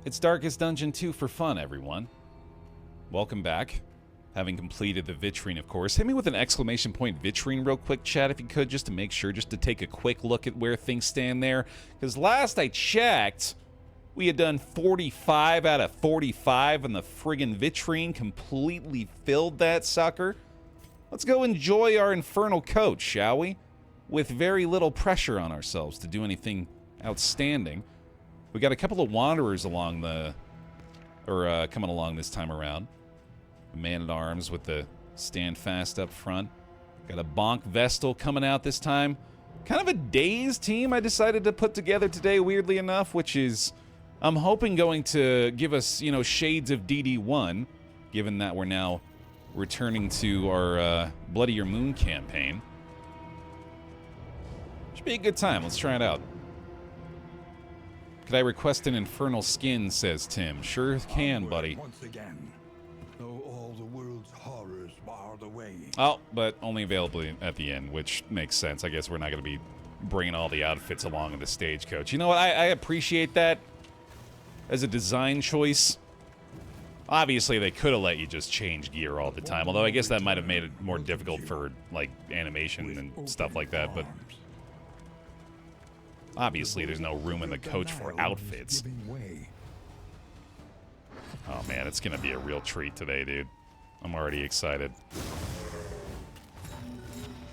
It's Darkest Dungeon 2 for fun, everyone. Welcome back. Having completed the vitrine, of course. Hit me with an exclamation point vitrine real quick, chat, if you could, just to make sure, just to take a quick look at where things stand there. Because last I checked, we had done 45 out of 45 on the friggin' vitrine. Completely filled that sucker. Let's go enjoy our infernal coach, shall we? With very little pressure on ourselves to do anything outstanding. We got a couple of wanderers along the... coming along this time around. Man-at-arms with the stand fast up front. Got a Bonk Vestal coming out this time. Kind of a Dazed team I decided to put together today, weirdly enough, which is... I'm hoping going to give us, you know, shades of DD1, given that we're now returning to our Bloody Your Moon campaign. Should be a good time. Let's try it out. Could I request an infernal skin, says Tim. Sure can, buddy. Once again, though all the world's horrors bar the way. Oh, but only available at the end, which makes sense. I guess we're not going to be bringing all the outfits along in the stagecoach. You know what? I appreciate that as a design choice. Obviously, they could have let you just change gear all the time, although I guess that might have made it more difficult for, like, animation and stuff like that, but... Obviously, there's no room in the coach for outfits. Oh man, it's gonna be a real treat today, dude. I'm already excited.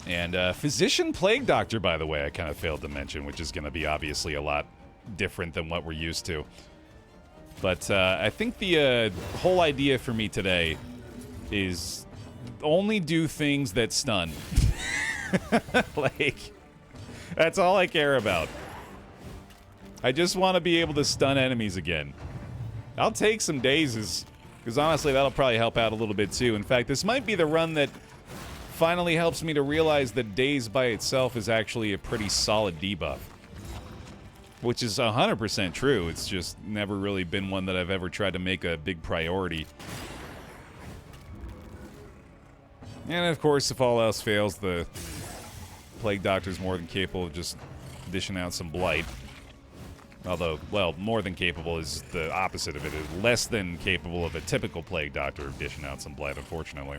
And Physician Plague Doctor, by the way, I kind of failed to mention, which is gonna be obviously a lot different than what we're used to. But I think the whole idea for me today is only do things that stun. Like, that's all I care about. I just want to be able to stun enemies again. I'll take some dazes, because honestly, that'll probably help out a little bit too. In fact, this might be the run that finally helps me to realize that Daze by itself is actually a pretty solid debuff. Which is 100% true, it's just never really been one that I've ever tried to make a big priority. And of course, if all else fails, the Plague Doctor's more than capable of just dishing out some Blight. Although, well, more than capable is the opposite of it. It's less than capable of a typical Plague Doctor dishing out some Blight, unfortunately.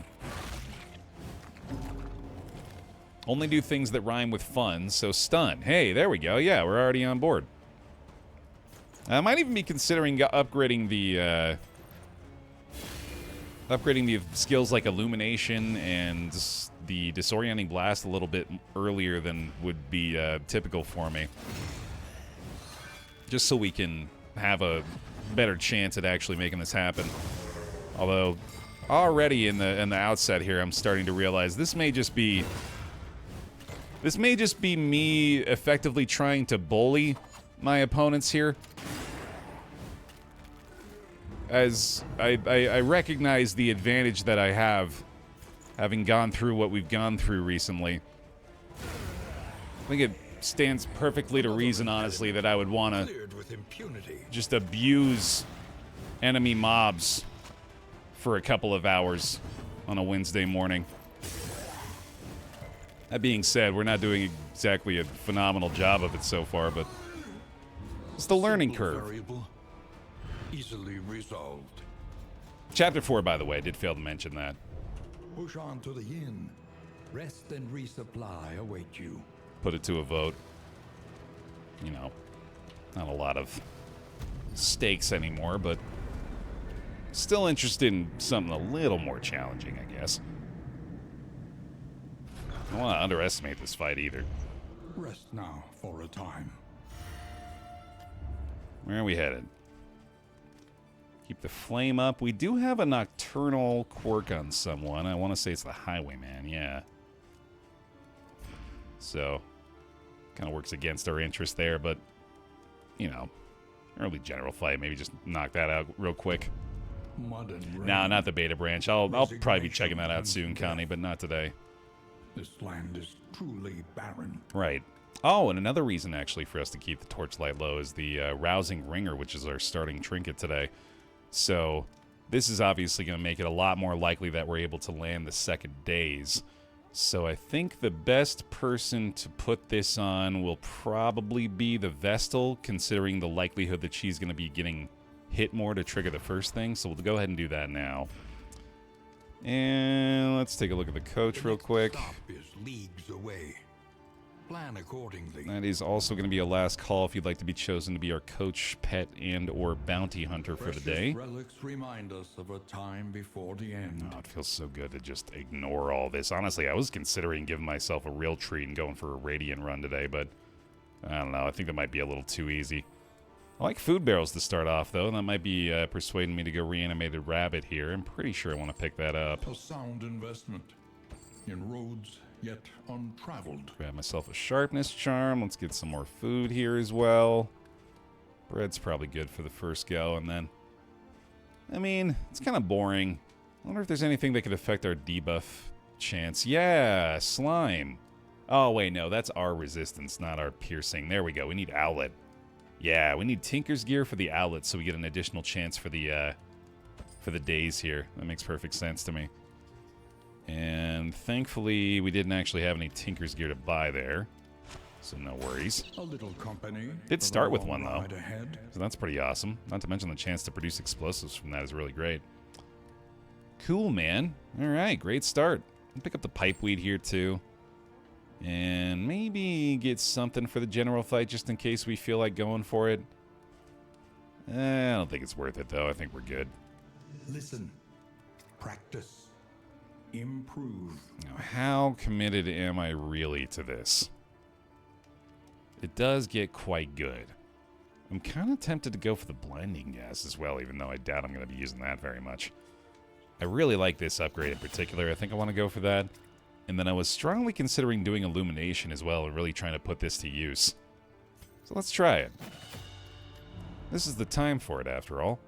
Only do things that rhyme with fun, so stun. Hey, there we go. Yeah, we're already on board. I might even be considering upgrading the skills like Illumination and the Disorienting Blast a little bit earlier than would be typical for me. Just so we can have a better chance at actually making this happen. Although, already in the outset here, I'm starting to realize this may just be me effectively trying to bully my opponents here. As I recognize the advantage that I have, having gone through what we've gone through recently. I think it stands perfectly to reason, honestly, that I would want to just abuse enemy mobs for a couple of hours on a Wednesday morning. That being said, we're not doing exactly a phenomenal job of it so far, but it's the learning curve. Easily resolved. Chapter 4, by the way, I did fail to mention that. Push on to the inn. Rest and resupply await you. Put it to a vote. You know, not a lot of stakes anymore, but still interested in something a little more challenging, I guess. I don't want to underestimate this fight either. Rest now for a time. Where are we headed? Keep the flame up. We do have a nocturnal quirk on someone. I want to say it's the Highwayman, yeah. So, kind of works against our interest there, but, you know, early general fight. Maybe just knock that out real quick. No, not the beta branch. I'll probably be checking that out soon, Connie, but not today. This land is truly barren. Right. Oh, and another reason, actually, for us to keep the torchlight low is the Rousing Ringer, which is our starting trinket today. So, this is obviously going to make it a lot more likely that we're able to land the second daze. So I think the best person to put this on will probably be the Vestal, considering the likelihood that she's going to be getting hit more to trigger the first thing, so we'll go ahead and do that now. And let's take a look at the coach real quick. Stop is leagues away. Plan accordingly. That is also going to be a last call if you'd like to be chosen to be our coach, pet, and or bounty hunter for the day. Relics remind us of a time before the end. Oh, it feels so good to just ignore all this. Honestly, I was considering giving myself a real treat and going for a Radiant run today, but I don't know. I think that might be a little too easy. I like food barrels to start off, though. That might be persuading me to go reanimated rabbit here. I'm pretty sure I want to pick that up. A sound investment in roads yet untraveled. Grab myself a sharpness charm. Let's get some more food here as well. Bread's probably good for the first go, and then... I mean, it's kind of boring. I wonder if there's anything that could affect our debuff chance. Yeah, slime. Oh, wait, no, that's our resistance, not our piercing. There we go. We need outlet. Yeah, we need Tinker's Gear for the outlet so we get an additional chance for the days here. That makes perfect sense to me. And thankfully, we didn't actually have any Tinker's Gear to buy there, so no worries. A little company. Did start with one, though, Ahead. so that's pretty awesome. Not to mention the chance to produce explosives from that is really great. Cool, man. All right, great start. I'll pick up the pipeweed here, too. And maybe get something for the general fight just in case we feel like going for it. I don't think it's worth it, though. I think we're good. Listen. Practice. Improve. Now, how committed am I really to this? It does get quite good. I'm kind of tempted to go for the blending gas as well, even though I doubt I'm going to be using that very much. I really like this upgrade in particular. I think I want to go for that. And then I was strongly considering doing Illumination as well and really trying to put this to use. So let's try it. This is the time for it, after all.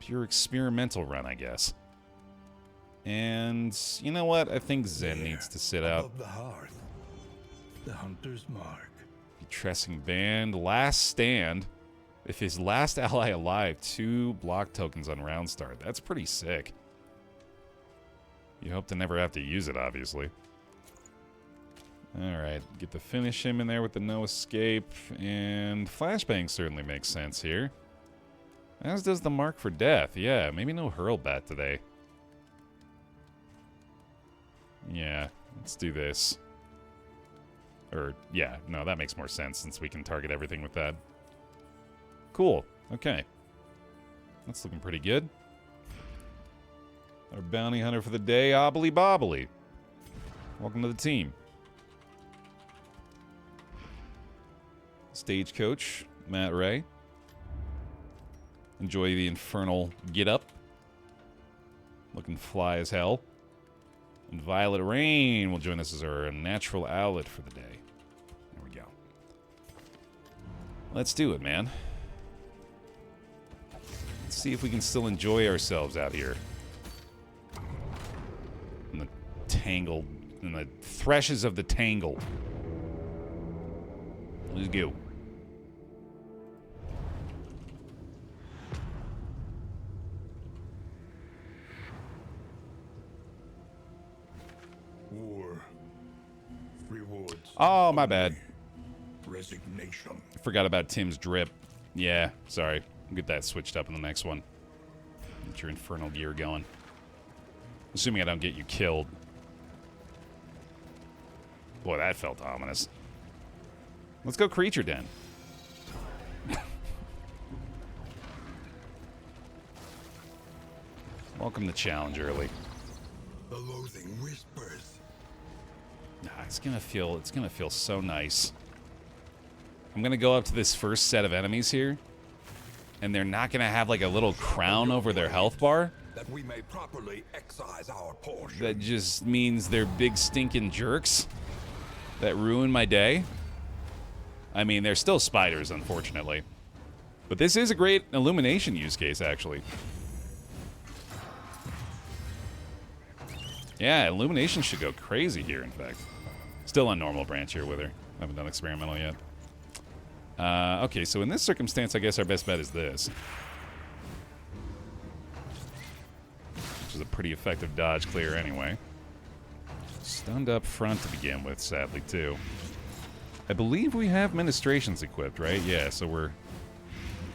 Pure experimental run, I guess. And you know what? I think Zen needs to sit out. Above the hearth. The hunter's mark. Tressing Band. Last stand. If his last ally alive, 2 block tokens on round start. That's pretty sick. You hope to never have to use it, obviously. Alright, get to finish him in there with the no escape. And Flashbang certainly makes sense here. As does the Mark for Death. Yeah, maybe no Hurlbat today. Yeah, let's do this. Or, yeah, no, that makes more sense since we can target everything with that. Cool, okay. That's looking pretty good. Our bounty hunter for the day, Obbly Bobbly. Welcome to the team. Stagecoach, Matt Ray. Enjoy the infernal get-up. Looking fly as hell. And Violet Rain will join us as our natural outlet for the day. There we go. Let's do it, man. Let's see if we can still enjoy ourselves out here. In the tangle, in the threshes of the tangle. Let's go. War. Rewards. Oh, my bad. Resignation. I forgot about Tim's drip. Yeah, sorry. We'll get that switched up in the next one. Get your infernal gear going. Assuming I don't get you killed. Boy, that felt ominous. Let's go Creature Den. Welcome to challenge early. The loathing whispers. Nah, it's gonna feel so nice. I'm gonna go up to this first set of enemies here, and they're not gonna have like a little crown over their health bar. That we may properly excise our portion. That just means they're big stinking jerks that ruin my day. I mean, they're still spiders, unfortunately. But this is a great illumination use case, actually. Yeah, illumination should go crazy here, in fact. Still on normal branch here with her. Haven't done experimental yet. Okay, so in this circumstance, I guess our best bet is this. Which is a pretty effective dodge clear anyway. Stunned up front to begin with, sadly, too. I believe we have ministrations equipped, right? Yeah, so we're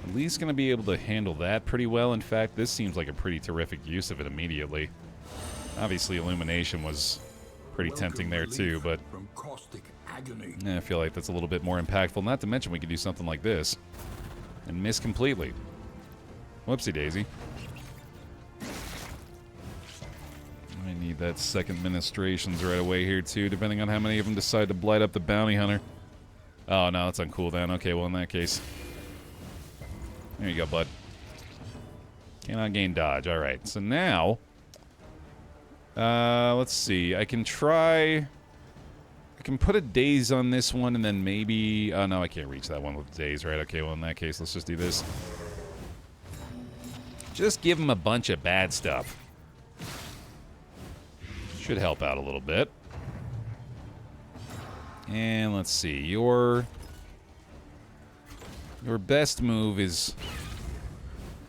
At least going to be able to handle that pretty well. In fact, this seems like a pretty terrific use of it immediately. Obviously, Illumination was pretty tempting there too, but from caustic agony. I feel like that's a little bit more impactful. Not to mention we could do something like this and miss completely. Whoopsie daisy. I need that second ministrations right away here too, depending on how many of them decide to blight up the bounty hunter. Oh no, it's on cooldown. Okay, well in that case, there you go, bud. Cannot gain dodge. All right, so now, let's see. I can put a daze on this one, and then maybe. Oh no, I can't reach that one with the daze, right? Okay, well in that case, let's just do this. Just give him a bunch of bad stuff. Should help out a little bit. And let's see. Your best move is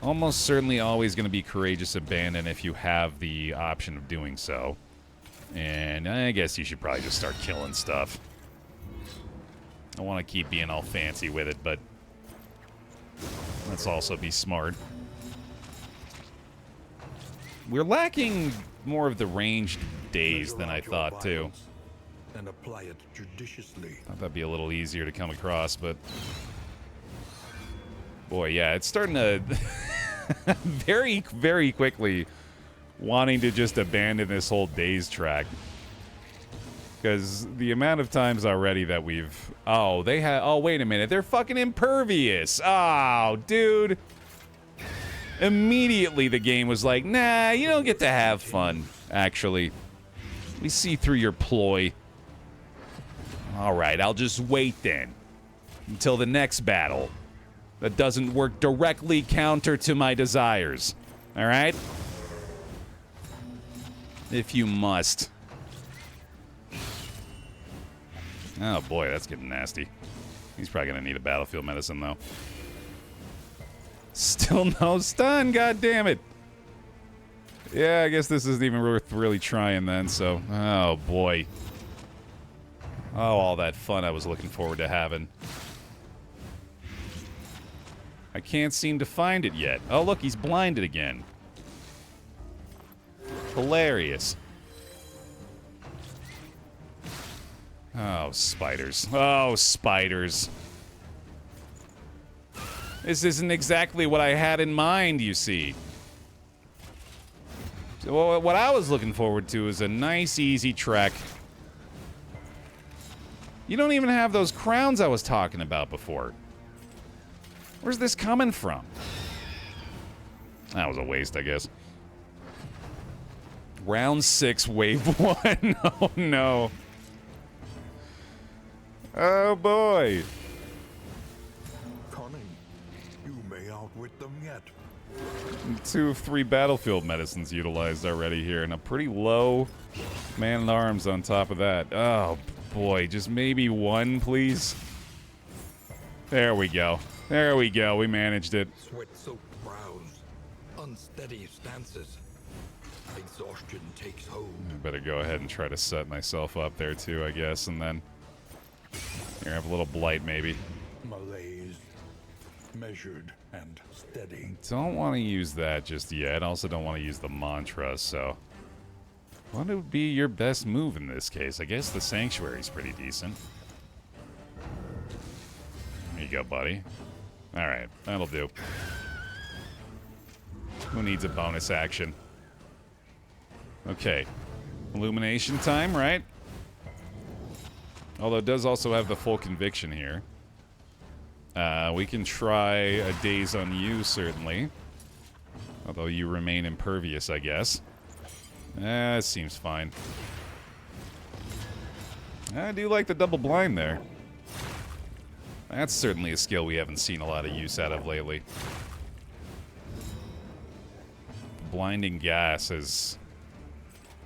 almost certainly always going to be Courageous Abandon if you have the option of doing so. And I guess you should probably just start killing stuff. I want to keep being all fancy with it, but let's also be smart. We're lacking more of the ranged daze than I thought, too. And apply it judiciously. Thought that'd be a little easier to come across, but boy, yeah, it's starting to very, very quickly wanting to just abandon this whole daze track. Because the amount of times already that we've... Oh, they have... Oh, wait a minute. They're fucking impervious. Oh, dude. Immediately the game was like, nah, you don't get to have fun, actually. We see through your ploy. Alright, I'll just wait then. Until the next battle. That doesn't work directly counter to my desires. Alright? If you must. Oh boy, that's getting nasty. He's probably gonna need a battlefield medicine, though. Still no stun, god damn it. Yeah, I guess this isn't even worth really trying then, so... Oh, boy. Oh, all that fun I was looking forward to having. I can't seem to find it yet. Oh, look, he's blinded again. Hilarious. Oh, spiders. Oh, spiders. This isn't exactly what I had in mind, you see. So what I was looking forward to is a nice, easy trek. You don't even have those crowns I was talking about before. Where's this coming from? That was a waste, I guess. Round 6, wave 1. Oh, no. Oh, boy. You may outwit them yet. 2 of 3 battlefield medicines utilized already here, and a pretty low man-at-arms on top of that. Oh, boy. Just maybe 1, please. There we go. There we go. We managed it. Sweat-soaked brows, unsteady stances. Exhaustion takes hold. I better go ahead and try to set myself up there, too, I guess, and then... Here, have a little blight, maybe. Malaise, measured and steady. Don't want to use that just yet. Also don't want to use the mantra, so... What would be your best move in this case? I guess the Sanctuary's pretty decent. There you go, buddy. Alright, that'll do. Who needs a bonus action? Okay. Illumination time, right? Although it does also have the full conviction here. We can try a daze on you, certainly. Although you remain impervious, I guess. It seems fine. I do like the double blind there. That's certainly a skill we haven't seen a lot of use out of lately. Blinding gas has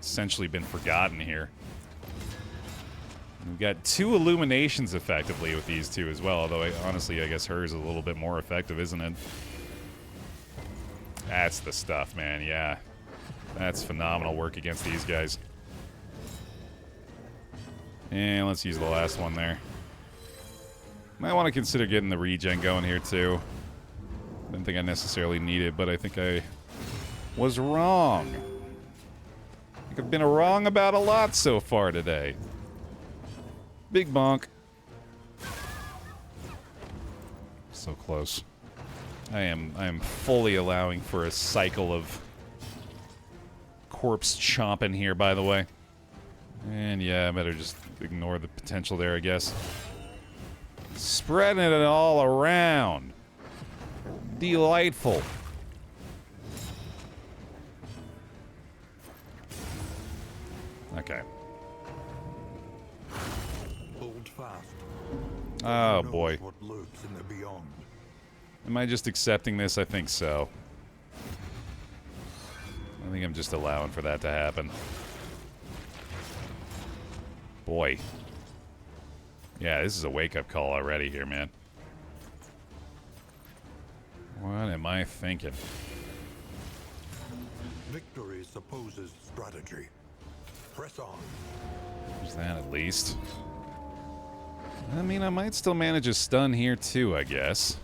essentially been forgotten here. We've got 2 illuminations effectively with these 2 as well, although honestly I guess hers is a little bit more effective, isn't it? That's the stuff, man, yeah. That's phenomenal work against these guys. And let's use the last one there. Might want to consider getting the regen going here too. Didn't think I necessarily need it, but I think I was wrong. I think I've been wrong about a lot so far today. Big bonk. So close. I am fully allowing for a cycle of corpse chomping here, by the way. And yeah, I better just ignore the potential there, I guess. Spreading it all around. Delightful. Okay. Hold fast. Oh boy. What lurks in the beyond. Am I just accepting this? I think so. I think I'm just allowing for that to happen. Boy. Yeah, this is a wake-up call already here, man. What am I thinking? Victory supposes strategy. Press on. There's that at least. I mean, I might still manage a stun here too, I guess.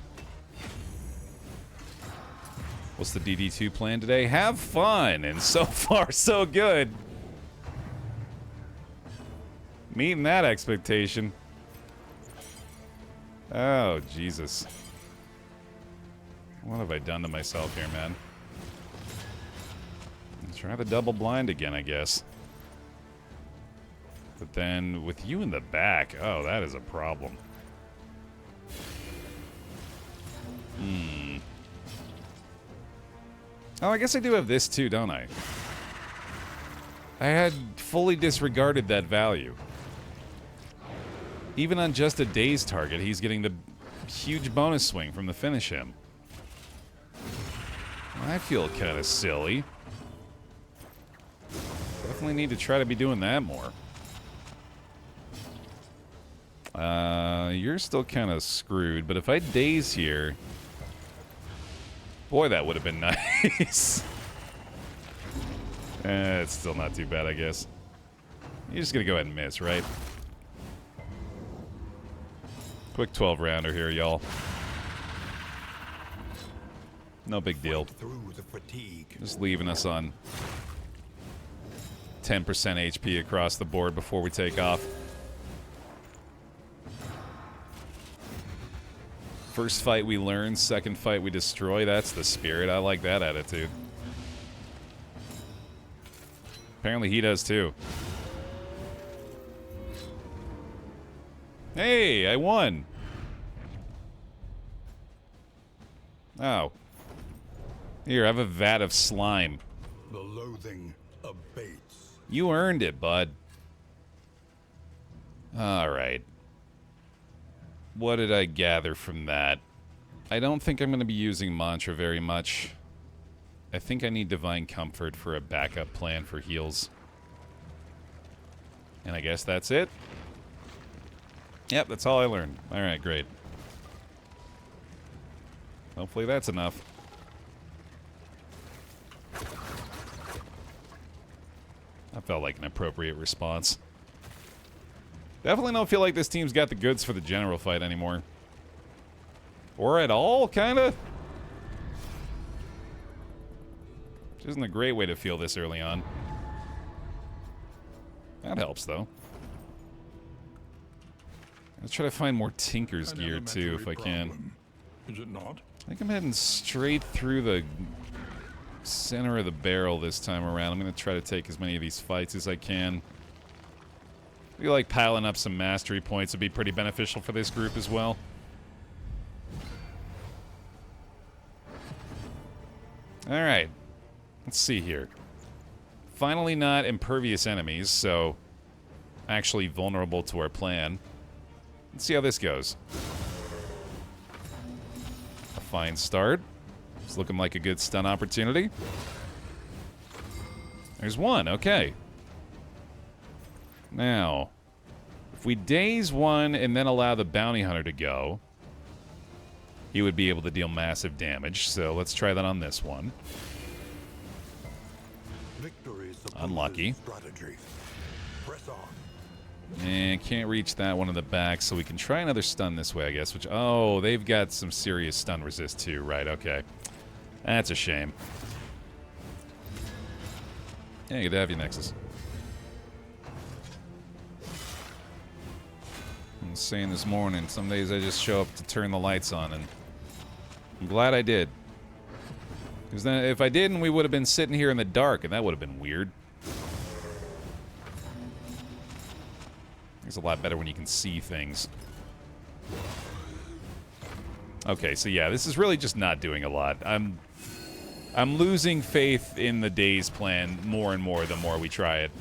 What's the DD2 plan today? Have fun, and so far, so good. Meeting that expectation. Oh, Jesus. What have I done to myself here, man? Let's try the double blind again, I guess. But then, with you in the back, oh, that is a problem. Oh, I guess I do have this too, don't I? I had fully disregarded that value. Even on just a Dazed target, he's getting the huge bonus swing from the finish him. I feel kind of silly. Definitely need to try to be doing that more. You're still kind of screwed, but if I Daze here... Boy, that would have been nice. It's still not too bad, I guess. You're just gonna go ahead and miss, right? Quick 12-rounder here, y'all. No big deal. Just leaving us on 10% HP across the board before we take off. First fight we learn, second fight we destroy. That's the spirit. I like that attitude. Apparently he does too. Hey, I won. Oh. Here, have a vat of slime. The loathing abates. You earned it, bud. Alright. What did I gather from that? I don't think I'm going to be using Mantra very much. I think I need Divine Comfort for a backup plan for heals. And I guess that's it. Yep, that's all I learned. Alright, great. Hopefully that's enough. That felt like an appropriate response. Definitely don't feel like this team's got the goods for the general fight anymore. Or at all, kinda. Which isn't a great way to feel this early on. That helps, though. Let's try to find more Tinker's gear, too, if I can. Is it not? I think I'm heading straight through the center of the barrel this time around. I'm going to try to take as many of these fights as I can. I feel like piling up some mastery points would be pretty beneficial for this group as well. Alright. Let's see here. Finally not impervious enemies, so actually vulnerable to our plan. Let's see how this goes. A fine start. It's looking like a good stun opportunity. There's one, okay. Now, if we daze one and then allow the bounty hunter to go, he would be able to deal massive damage. So let's try that on this one. Unlucky. Press on. And can't reach that one in the back, so we can try another stun this way, I guess. Which, oh, they've got some serious stun resist too, right? Okay. That's a shame. Yeah, good to have you, Nexus. I was saying this morning, some days I just show up to turn the lights on, and I'm glad I did. Because then, if I didn't, we would have been sitting here in the dark, and that would have been weird. It's a lot better when you can see things. Okay, so yeah, this is really just not doing a lot. I'm losing faith in the Dazed plan more and more the more we try it.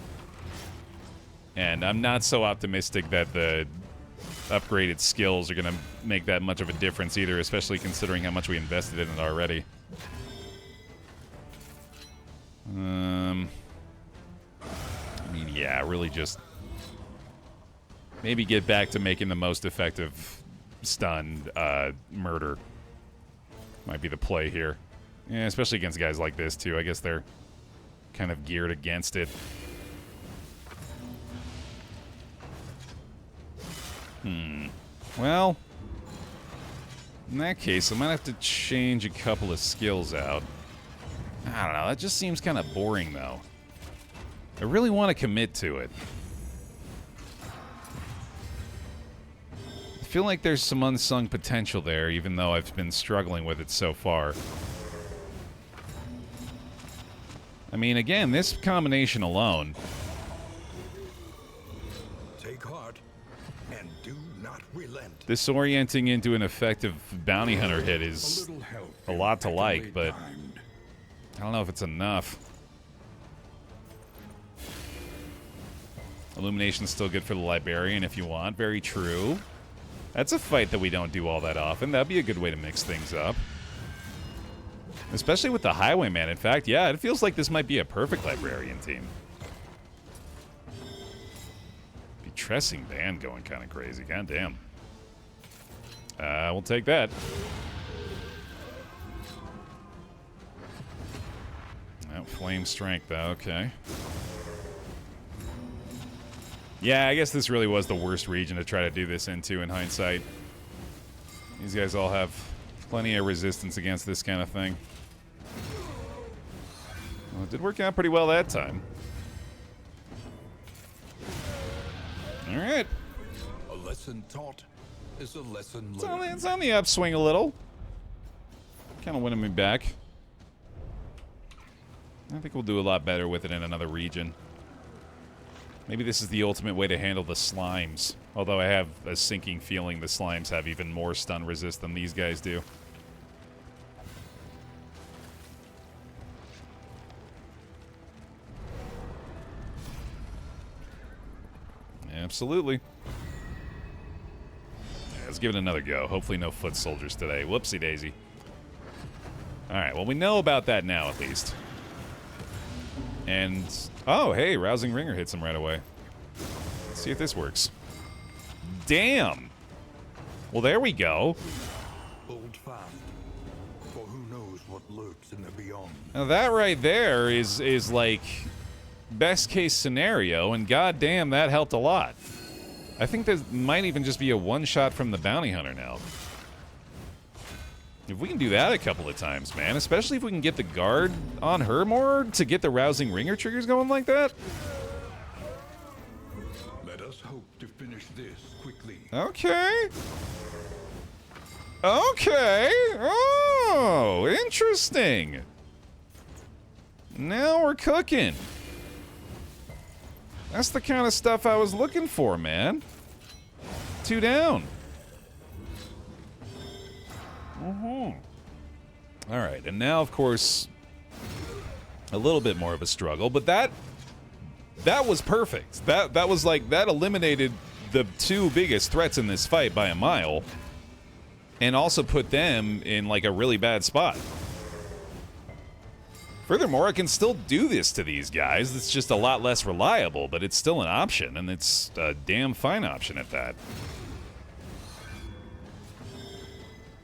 And I'm not so optimistic that the upgraded skills are going to make that much of a difference either, especially considering how much we invested in it already. I mean, yeah, really just maybe get back to making the most effective stun murder. Might be the play here. Yeah, especially against guys like this, too. I guess they're kind of geared against it. Well, in that case, I might have to change a couple of skills out. I don't know. That just seems kind of boring, though. I really want to commit to it. I feel like there's some unsung potential there, even though I've been struggling with it so far. I mean, again, this combination alone. Take heart and do not relent. Disorienting into an effective bounty hunter hit is a lot to like, but I don't know if it's enough. Illumination's still good for the Librarian if you want. Very true. That's a fight that we don't do all that often. That'd be a good way to mix things up. Especially with the Highwayman. In fact, yeah, it feels like this might be a perfect Librarian team. Betressing Band going kind of crazy. God damn. We'll take that. Oh, Flame Strength, though. Okay. Yeah, I guess this really was the worst region to try to do this into in hindsight. These guys all have plenty of resistance against this kind of thing. Well, it did work out pretty well that time. Alright. A lesson taught is a lesson learned. It's on the upswing a little. Kind of winning me back. I think we'll do a lot better with it in another region. Maybe this is the ultimate way to handle the slimes. Although I have a sinking feeling the slimes have even more stun resist than these guys do. Absolutely. Yeah, let's give it another go. Hopefully no foot soldiers today. Whoopsie daisy. Alright, well we know about that now at least. And, oh, hey, Rousing Ringer hits him right away. Let's see if this works. Damn! Well, there we go. Hold fast, for who knows what lurks in the beyond. Now that right there is like best case scenario, and goddamn, that helped a lot. I think there might even just be a one-shot from the bounty hunter now. If we can do that a couple of times, man, especially if we can get the guard on her more to get the Rousing Ringer triggers going like that. Let us hope to finish this quickly. Okay. Okay. Oh, interesting. Now we're cooking. That's the kind of stuff I was looking for, man. 2 down. All right, and now, of course, a little bit more of a struggle, but that was perfect. That was like, that eliminated the 2 biggest threats in this fight by a mile, and also put them in like a really bad spot. Furthermore, I can still do this to these guys. It's just a lot less reliable, but it's still an option, and it's a damn fine option at that.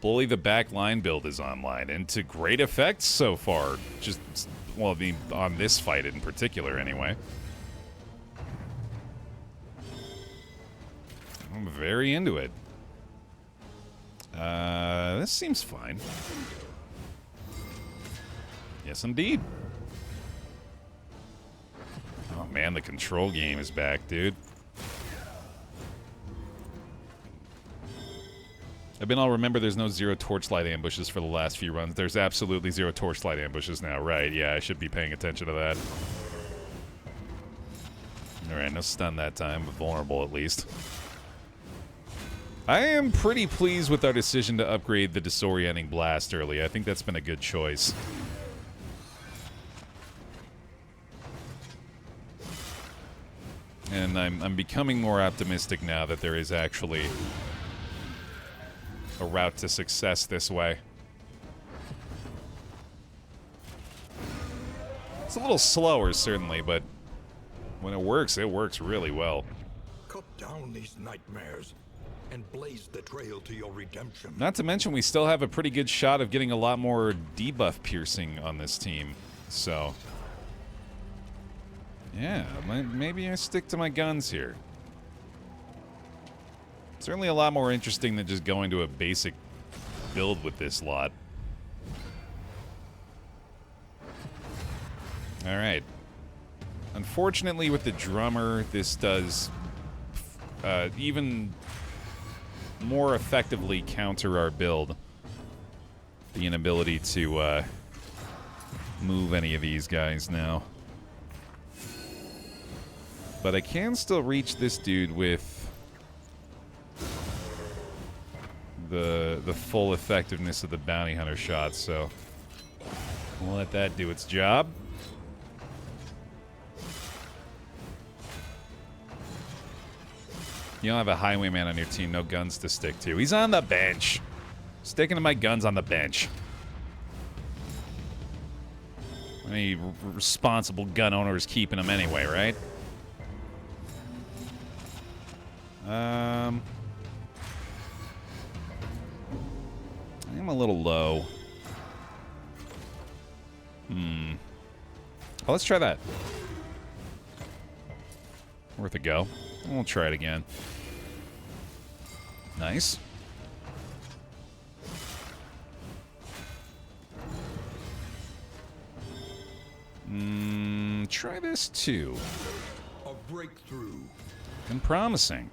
Bully the back line build is online, and to great effect so far. Just, well, I mean, on this fight in particular, anyway. very into it. This seems fine. Yes, indeed. Oh man, the control game is back, dude. I'll remember there's no zero torchlight ambushes for the last few runs. There's absolutely zero torchlight ambushes now, right? Yeah, I should be paying attention to that. Alright, no stun that time, but vulnerable at least. I am pretty pleased with our decision to upgrade the disorienting blast early. I think that's been a good choice. And I'm becoming more optimistic now that there is actually a route to success this way. It's a little slower, certainly, but when it works really well. Cut down these nightmares and blaze the trail to your redemption. Not to mention, we still have a pretty good shot of getting a lot more debuff piercing on this team, so... yeah, maybe I stick to my guns here. Certainly a lot more interesting than just going to a basic build with this lot. Alright. Unfortunately, with the drummer, this does even more effectively counter our build. The inability to move any of these guys now. But I can still reach this dude with the full effectiveness of the bounty hunter shot, so we'll let that do its job. You don't have a highwayman on your team, no guns to stick to. He's on the bench. Sticking to my guns on the bench. Any responsible gun owner is keeping them anyway, right? I'm a little low. Oh, let's try that. Worth a go. We'll try it again. Nice. Try this too. A breakthrough. And promising.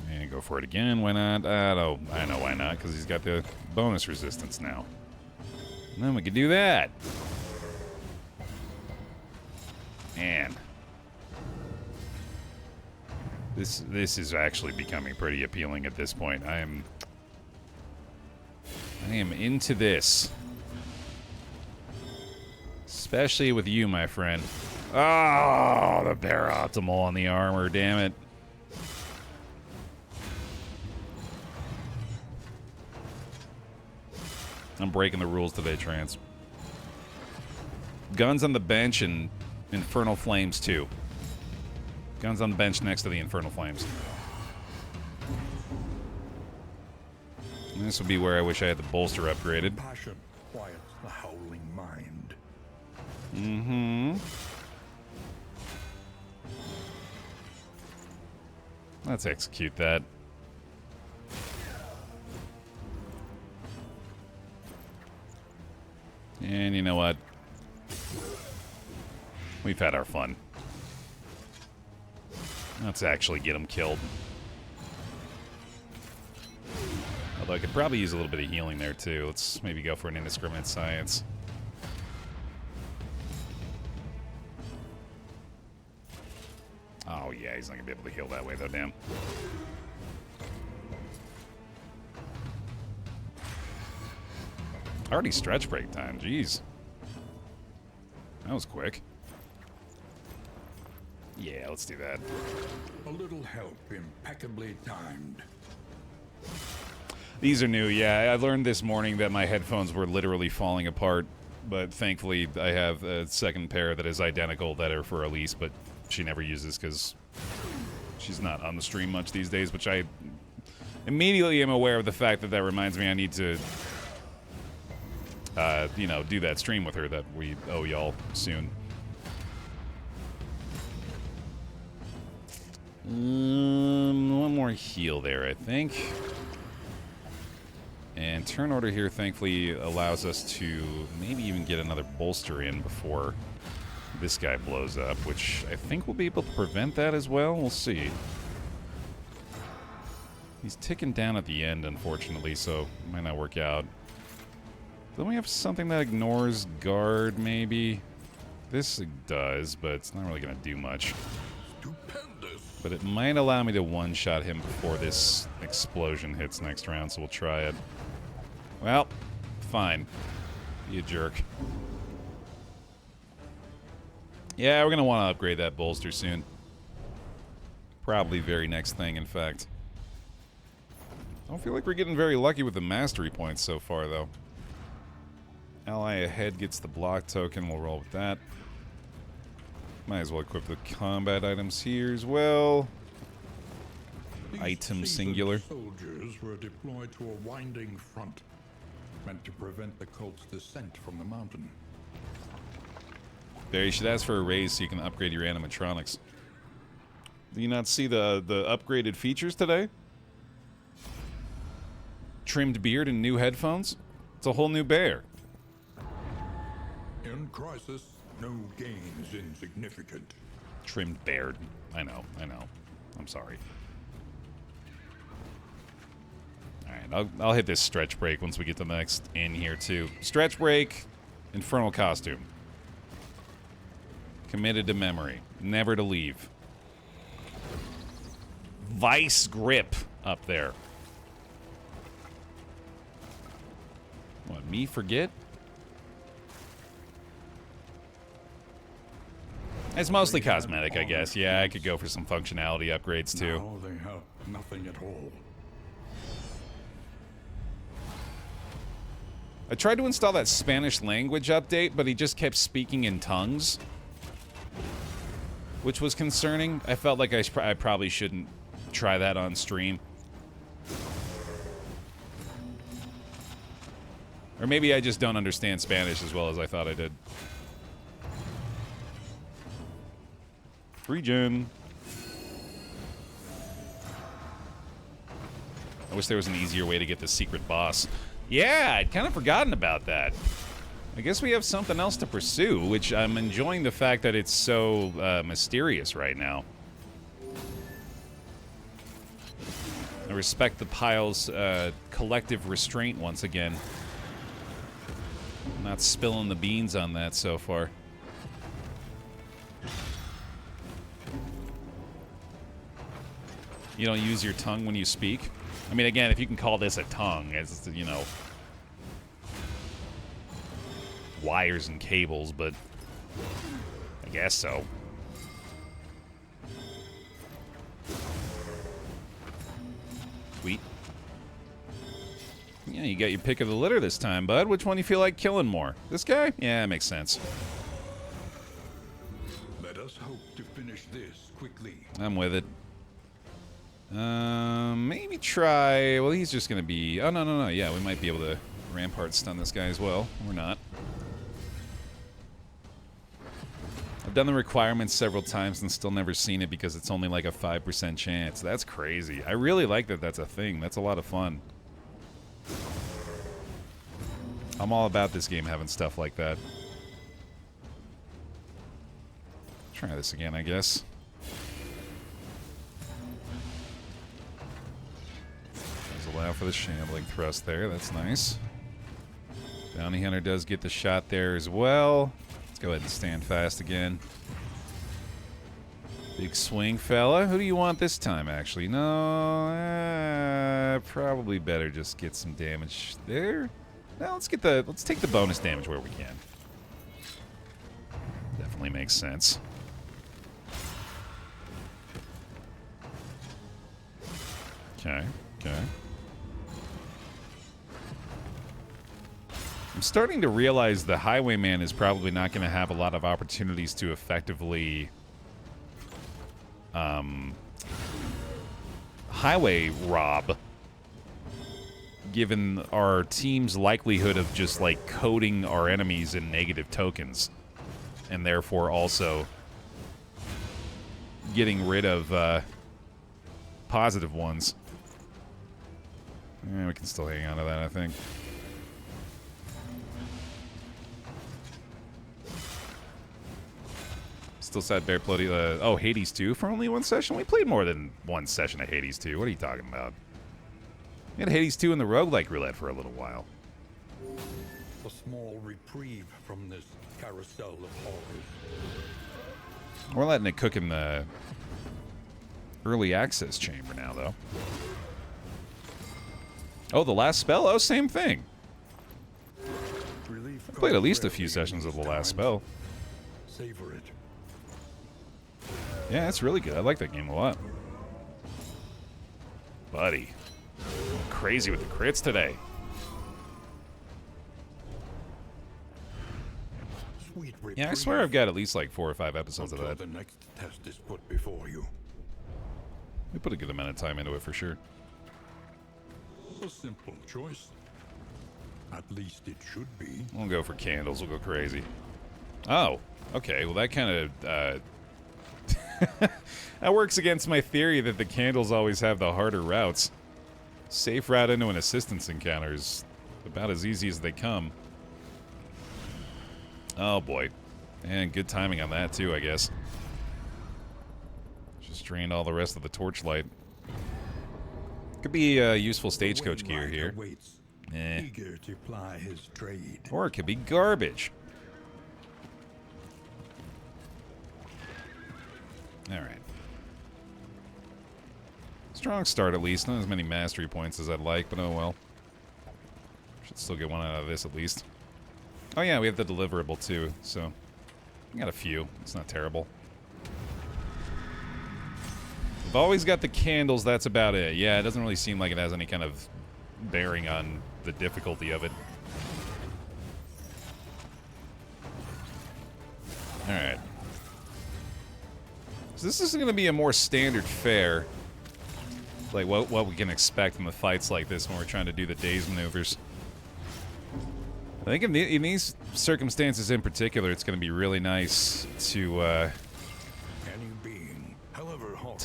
And go for it again. Why not? I know why not, because he's got the bonus resistance now. And then we could do that. Man. This is actually becoming pretty appealing at this point. I am into this. Especially with you, my friend. Oh, the Baer optimal on the armor, damn it. I'm breaking the rules today, Trance. Guns on the bench and Infernal Flames, too. Guns on the bench next to the Infernal Flames. And this would be where I wish I had the bolster upgraded. Passion quiets the howling mind. Mm-hmm. Let's execute that. And you know what? We've had our fun. Let's actually get him killed. Although I could probably use a little bit of healing there too. Let's maybe go for an indiscriminate science. Oh yeah, he's not gonna be able to heal that way though, damn. Already stretch break time, jeez. That was quick. Yeah, let's do that. A little help impeccably timed. These are new, yeah. I learned this morning that my headphones were literally falling apart, but thankfully I have a second pair that is identical that are for Elise, but she never uses because she's not on the stream much these days, which I immediately am aware of the fact that that reminds me I need to, you know, do that stream with her that we owe y'all soon. One more heal there, I think. And turn order here, thankfully, allows us to maybe even get another bolster in before this guy blows up, which I think we'll be able to prevent that as well. We'll see. He's ticking down at the end, unfortunately, so it might not work out. Then we have something that ignores guard, maybe. This does, but it's not really going to do much. Stupendous. But it might allow me to one-shot him before this explosion hits next round, so we'll try it. Well, fine. Be a jerk. Yeah, we're going to want to upgrade that bolster soon. Probably very next thing, in fact. I don't feel like we're getting very lucky with the mastery points so far, though. Ally ahead gets the block token. We'll roll with that. Might as well equip the combat items here as well. Item singular. Soldiers were deployed to a winding front, meant to prevent the cult's descent from the mountain. There, you should ask for a raise so you can upgrade your animatronics. Do you not see the upgraded features today? Trimmed beard and new headphones? It's a whole new Baer. In crisis, no gain is insignificant. Trimmed beard. I know. I'm sorry. Alright, I'll hit this stretch break once we get to the next inn here, too. Stretch break, infernal costume. Committed to memory. Never to leave. Vice grip up there. What, me forget? It's mostly cosmetic, I guess. Yeah, I could go for some functionality upgrades, too. Now they have nothing at all. I tried to install that Spanish language update, but he just kept speaking in tongues, which was concerning. I felt like I probably shouldn't try that on stream. Or maybe I just don't understand Spanish as well as I thought I did. Regen. I wish there was an easier way to get the secret boss. Yeah, I'd kind of forgotten about that. I guess we have something else to pursue, which I'm enjoying the fact that it's so mysterious right now. I respect the pile's collective restraint once again. I'm not spilling the beans on that so far. You don't use your tongue when you speak? I mean, again, if you can call this a tongue, it's, you know, wires and cables, but I guess so. Sweet. Yeah, you got your pick of the litter this time, bud. Which one do you feel like killing more? This guy? Yeah, makes sense. Let us hope to finish this quickly. I'm with it. Maybe try... Well, he's just gonna be... Oh, no. Yeah, we might be able to rampart stun this guy as well. Or not. I've done the requirements several times and still never seen it because it's only like a 5% chance. That's crazy. I really like that that's a thing. That's a lot of fun. I'm all about this game having stuff like that. Try this again, I guess. Allow for the shambling thrust there. That's nice. Bounty Hunter does get the shot there as well. Let's go ahead and stand fast again. Big swing, fella. Who do you want this time, actually? No, probably better just get some damage there. Now let's take the bonus damage where we can. Definitely makes sense. Okay. I'm starting to realize the Highwayman is probably not going to have a lot of opportunities to effectively highway rob, given our team's likelihood of just, like, coating our enemies in negative tokens, and therefore also getting rid of positive ones. Yeah, we can still hang on to that, I think. Still sad Baer played, oh, Hades 2 for only one session? We played more than one session of Hades 2. What are you talking about? We had Hades 2 in the roguelike roulette for a little while. A small reprieve from this carousel of horrors. We're letting it cook in the early access chamber now, though. Oh, the last spell? Oh, same thing. I played at least a few sessions of the last spell. Savor it. Yeah, it's really good. I like that game a lot. Buddy. Crazy with the crits today. Sweet Yeah, I swear I've got at least like 4 or 5 episodes of that. The next test is put before you. We put a good amount of time into it for sure. A simple choice. At least it should be. We'll go for candles. We'll go crazy. Oh, okay. Well, that kind of that works against my theory that the candles always have the harder routes. Safe route into an assistance encounter is about as easy as they come. Oh boy. And good timing on that too, I guess. Just drained all the rest of the torchlight. Could be useful stagecoach gear here. Eager to ply his trade. Or it could be garbage. Alright. Strong start at least. Not as many mastery points as I'd like, but oh well. Should still get one out of this at least. Oh yeah, we have the deliverable too, so we got a few. It's not terrible. We've always got the candles, that's about it. Yeah, it doesn't really seem like it has any kind of bearing on the difficulty of it. Alright. So this is going to be a more standard fare. Like what we can expect in the fights like this when we're trying to do the Dazed maneuvers. I think in these circumstances in particular, it's going to be really nice to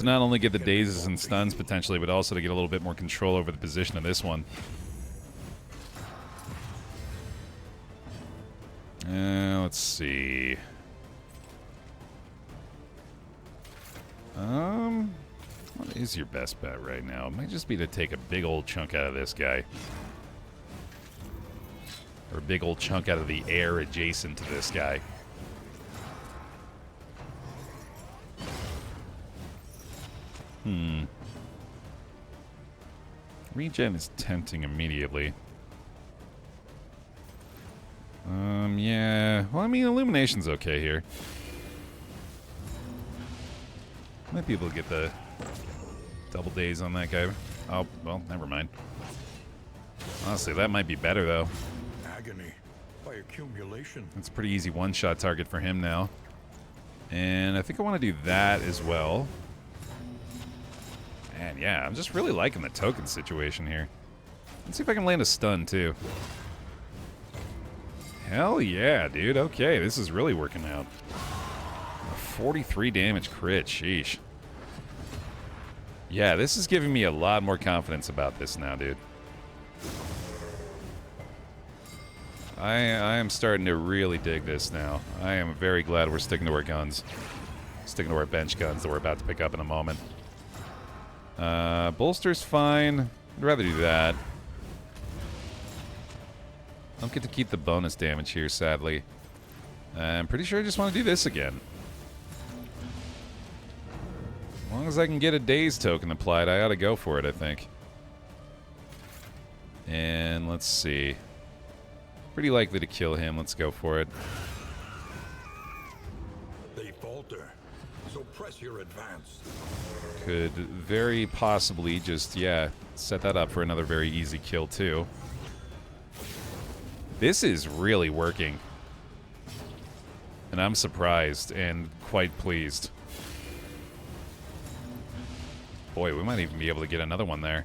not only get the dazes and stuns potentially, but also to get a little bit more control over the position of this one. Let's see. What is your best bet right now? It might just be to take a big old chunk out of this guy. Or a big old chunk out of the air adjacent to this guy. Regen is tempting immediately. Yeah. Well, I mean, Illumination's okay here. Might be able to get the double daze on that guy. Oh, well, never mind. Honestly, that might be better, though. Agony by accumulation. That's a pretty easy one-shot target for him now. And I think I want to do that as well. And yeah, I'm just really liking the token situation here. Let's see if I can land a stun, too. Hell yeah, dude. Okay, this is really working out. A 43 damage crit. Sheesh. Yeah, this is giving me a lot more confidence about this now, dude. I am starting to really dig this now. I am very glad we're sticking to our guns. Sticking to our bench guns that we're about to pick up in a moment. Bolster's fine. I'd rather do that. I don't get to keep the bonus damage here, sadly. I'm pretty sure I just want to do this again. As long as I can get a Daze token applied, I ought to go for it, I think. And let's see. Pretty likely to kill him. Let's go for it. They falter, so press your advance. Could very possibly just, yeah, set that up for another very easy kill, too. This is really working. And I'm surprised and quite pleased. Boy, we might even be able to get another one there.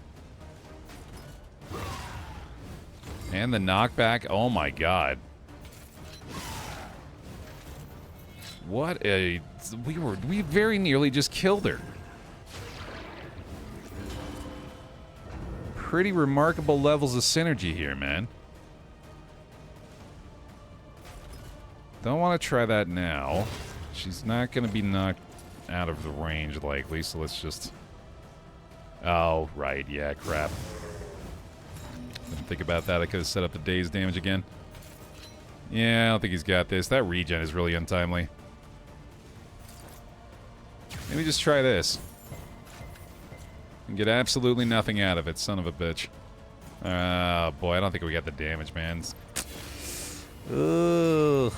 And the knockback, oh my god. What a... We very nearly just killed her. pretty remarkable levels of synergy here, man. Don't want to try that now. She's not going to be knocked out of the range, likely, so let's just... Oh, right, yeah, crap. Didn't think about that. I could have set up the Dazed damage again. Yeah, I don't think he's got this. That regen is really untimely. Maybe just try this. And get absolutely nothing out of it, son of a bitch. Oh, boy, I don't think we got the damage, man. Ugh.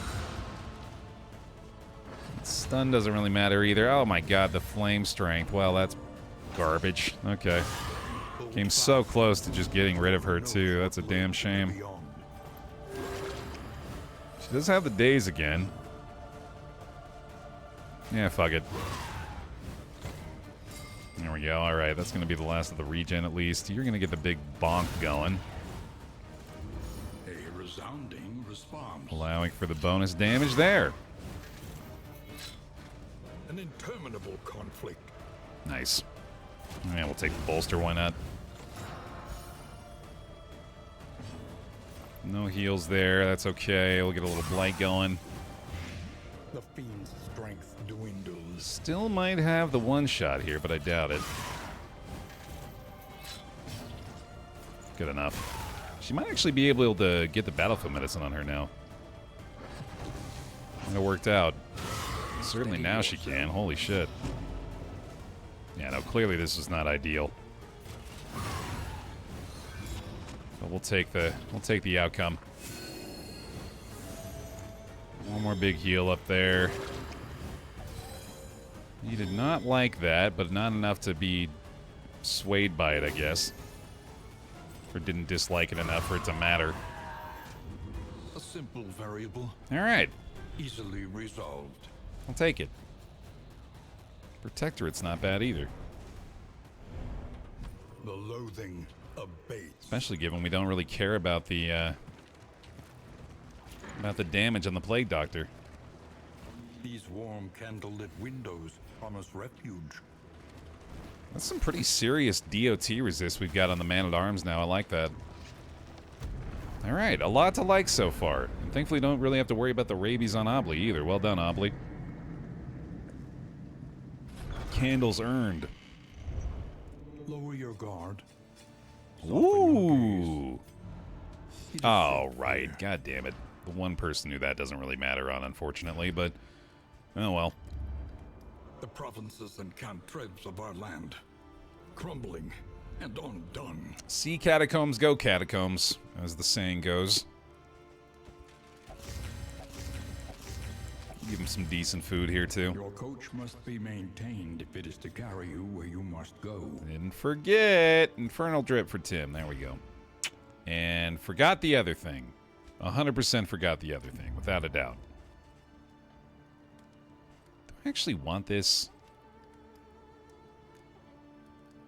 Stun doesn't really matter either. Oh my god, the flame strength. Well, that's garbage. Okay. Came so close to just getting rid of her, too. That's a damn shame. She does have the daze again. Yeah, fuck it. There we go. Alright, that's going to be the last of the regen, at least. You're going to get the big bonk going. A resounding response. Allowing for the bonus damage there. An interminable conflict. Nice. Yeah, we'll take the bolster, why not? No heals there, that's okay. We'll get a little blight going. The fiend's strength dwindles. Still might have the one-shot here, but I doubt it. Good enough. She might actually be able to get the battlefield medicine on her now. It worked out. Certainly now she can. Holy shit. Yeah, no, clearly this is not ideal. But we'll take the outcome. One more big heal up there. You did not like that, but not enough to be swayed by it, I guess. Or didn't dislike it enough for it to matter. A simple variable. Alright. Easily resolved. I'll take it. Protectorate's not bad either. The loathing abates. Especially given we don't really care about the damage on the Plague Doctor. These warm candlelit windows promise refuge. That's some pretty serious DOT resist we've got on the Man-at-Arms now. I like that. Alright, a lot to like so far. And thankfully don't really have to worry about the rabies on Obli either. Well done, Obli. Candles earned. Lower your guard. Ooh. Oh, right. God damn it. The one person who that doesn't really matter on, unfortunately, but... Oh, well. The provinces and cantreds of our land, crumbling and undone. See Catacombs, go Catacombs, as the saying goes. Give him some decent food here, too. Your coach must be maintained if it is to carry you where you must go. Didn't forget. Infernal Drip for Tim. There we go. And forgot the other thing. 100% forgot the other thing, without a doubt. Do I actually want this?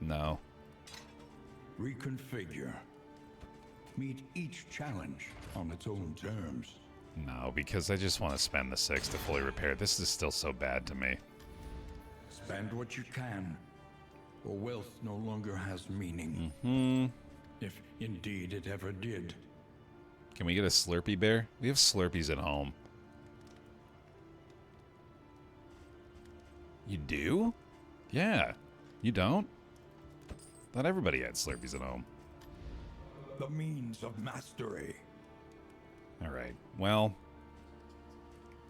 No. Reconfigure. Meet each challenge on its own terms. No, because I just want to spend the 6 to fully repair. This is still so bad to me. Spend what you can, or wealth no longer has meaning. Mm-hmm. If indeed it ever did. Can we get a Slurpee Bear? We have Slurpees at home. You do? Yeah. You don't? Not everybody had Slurpees at home. The means of mastery. Alright, well...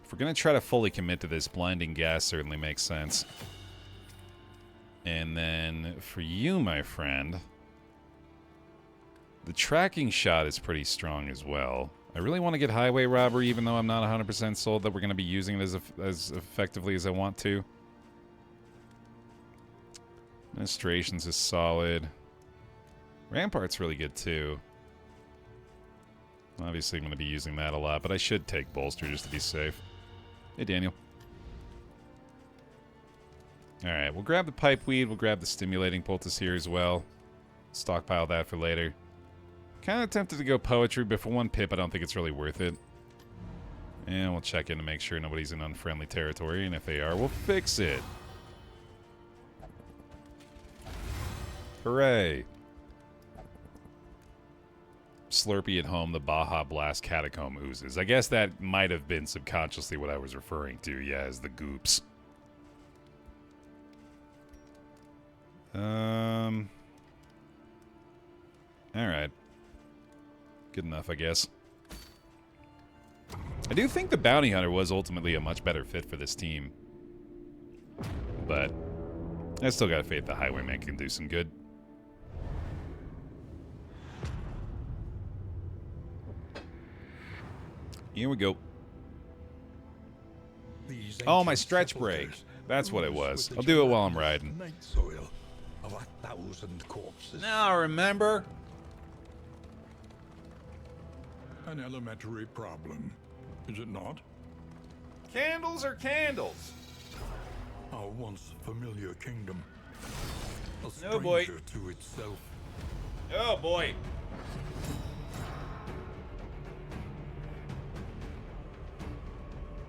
If we're going to try to fully commit to this, blinding gas certainly makes sense. And then, for you, my friend... The tracking shot is pretty strong as well. I really want to get highway robbery, even though I'm not 100% sold that we're going to be using it as effectively as I want to. Administrations is solid. Rampart's really good, too. Obviously, I'm going to be using that a lot, but I should take bolster just to be safe. Hey, Daniel. Alright, we'll grab the pipeweed. We'll grab the stimulating poultice here as well. Stockpile that for later. Kind of tempted to go poetry, but for one pip, I don't think it's really worth it. And we'll check in to make sure nobody's in unfriendly territory, and if they are, we'll fix it. Hooray. Slurpee at home, the Baja Blast Catacomb oozes. I guess that might have been subconsciously what I was referring to, yeah, as the goops. Alright. Good enough, I guess. I do think the Bounty Hunter was ultimately a much better fit for this team. But I still got faith the Highwayman can do some good. Here we go. Oh, my stretch break. That's what it was. I'll do it while I'm riding. Night soil of 1,000 corpses. Now remember. An elementary problem, is it not? Candles are candles. Our once familiar kingdom. A stranger No, boy. to itself. Oh boy.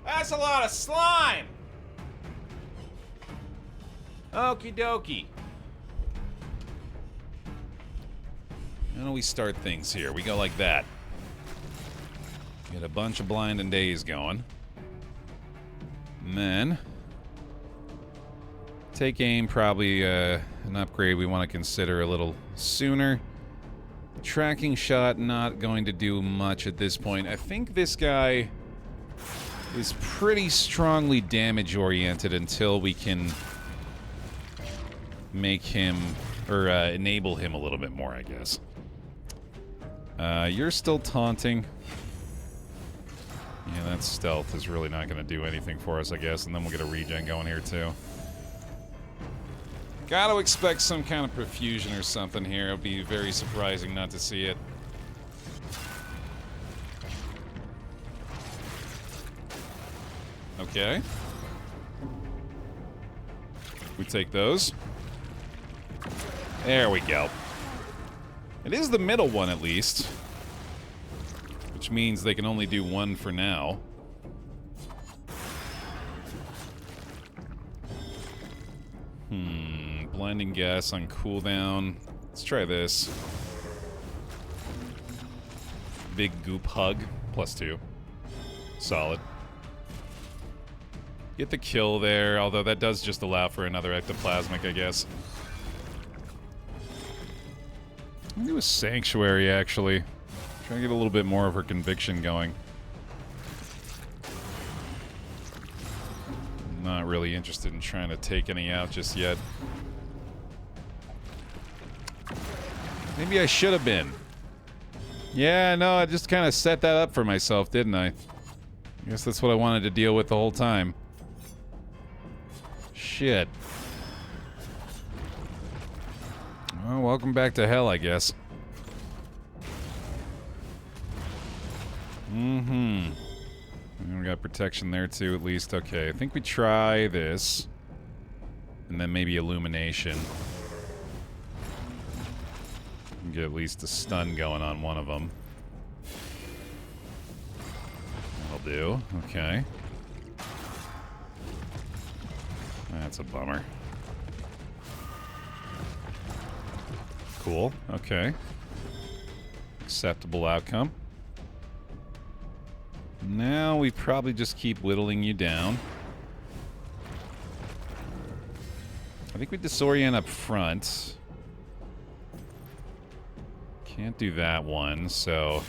That's a lot of slime. Okie dokie. How do we start things here? We go like that. Get a bunch of blind and daze going. And then take aim, probably an upgrade we want to consider a little sooner. Tracking shot, not going to do much at this point. I think this guy is pretty strongly damage oriented until we can make him, or enable him a little bit more, I guess. You're still taunting. Yeah, that stealth is really not going to do anything for us, I guess, and then we'll get a regen going here, too. Gotta expect some kind of perfusion or something here. It'll be very surprising not to see it. Okay. We take those. There we go. It is the middle one, at least. Which means they can only do one for now. Blinding gas on cooldown. Let's try this. Big goop hug. +2. Solid. Get the kill there, although that does just allow for another ectoplasmic, I guess. I'll do a sanctuary, actually. Try to get a little bit more of her conviction going. Not really interested in trying to take any out just yet. Maybe I should have been. Yeah, no, I just kind of set that up for myself, didn't I? I guess that's what I wanted to deal with the whole time. Shit. Well, welcome back to hell, I guess. We got protection there too, at least. Okay, I think we try this. And then maybe Illumination. Get at least a stun going on one of them. That'll do. Okay. That's a bummer. Cool. Okay. Acceptable outcome. Now we probably just keep whittling you down. I think we disorient up front. Can't do that one, so...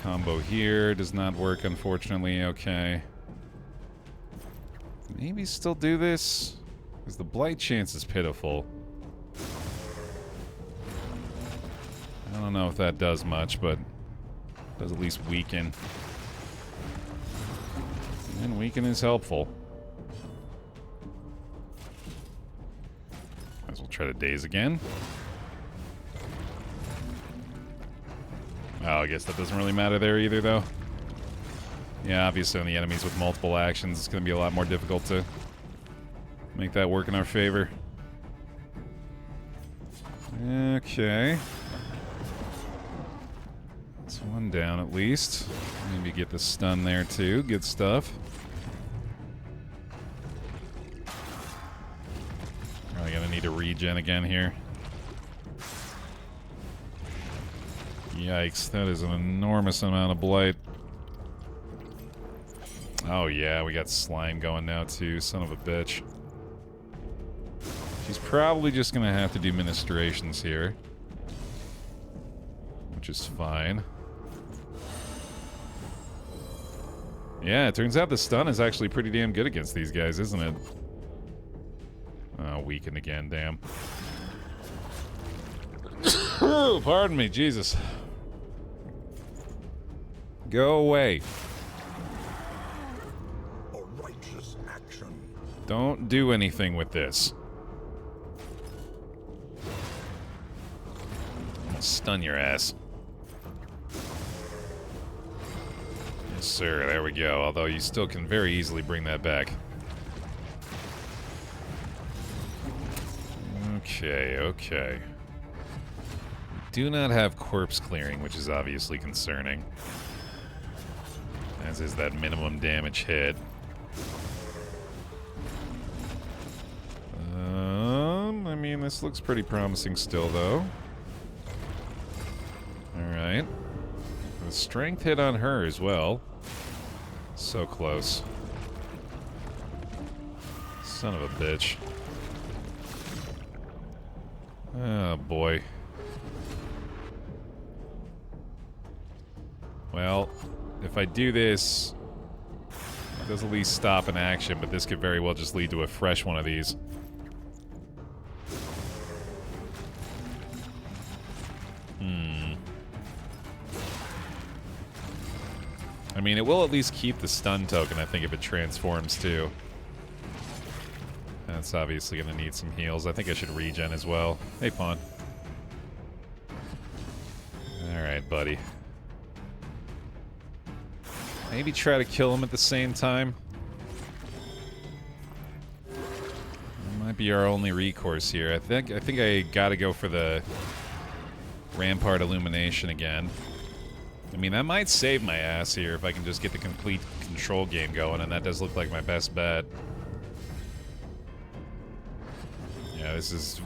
Combo here does not work, unfortunately. Okay. Maybe still do this? Because the blight chance is pitiful. I don't know if that does much, but... does at least weaken. And weaken is helpful. Might as well try to daze again. Oh, I guess that doesn't really matter there either, though. Yeah, obviously on the enemies with multiple actions, it's going to be a lot more difficult to make that work in our favor. Okay. That's one down at least. Maybe get the stun there too. Good stuff. Probably gonna need a regen again here. Yikes, that is an enormous amount of blight. Oh yeah, we got slime going now too, son of a bitch. She's probably just gonna have to do ministrations here. Which is fine. Yeah, it turns out the stun is actually pretty damn good against these guys, isn't it? Oh, weakened again, damn. Oh, pardon me, Jesus. Go away. A righteous action. Don't do anything with this. I'm gonna stun your ass. Yes, sir, there we go. Although you still can very easily bring that back. Okay, okay. Do not have corpse clearing, which is obviously concerning. As is that minimum damage hit. I mean, this looks pretty promising still, though. Alright. The strength hit on her as well. So close. Son of a bitch. Oh, boy. Well, if I do this, it does at least stop an action, but this could very well just lead to a fresh one of these. I mean, it will at least keep the stun token, I think, if it transforms, too. That's obviously going to need some heals. I think I should regen as well. Hey, Pawn. Alright, buddy. Maybe try to kill him at the same time. That might be our only recourse here. I think I gotta go for the Rampart Illumination again. I mean, that might save my ass here if I can just get the complete control game going, and that does look like my best bet. Yeah, this is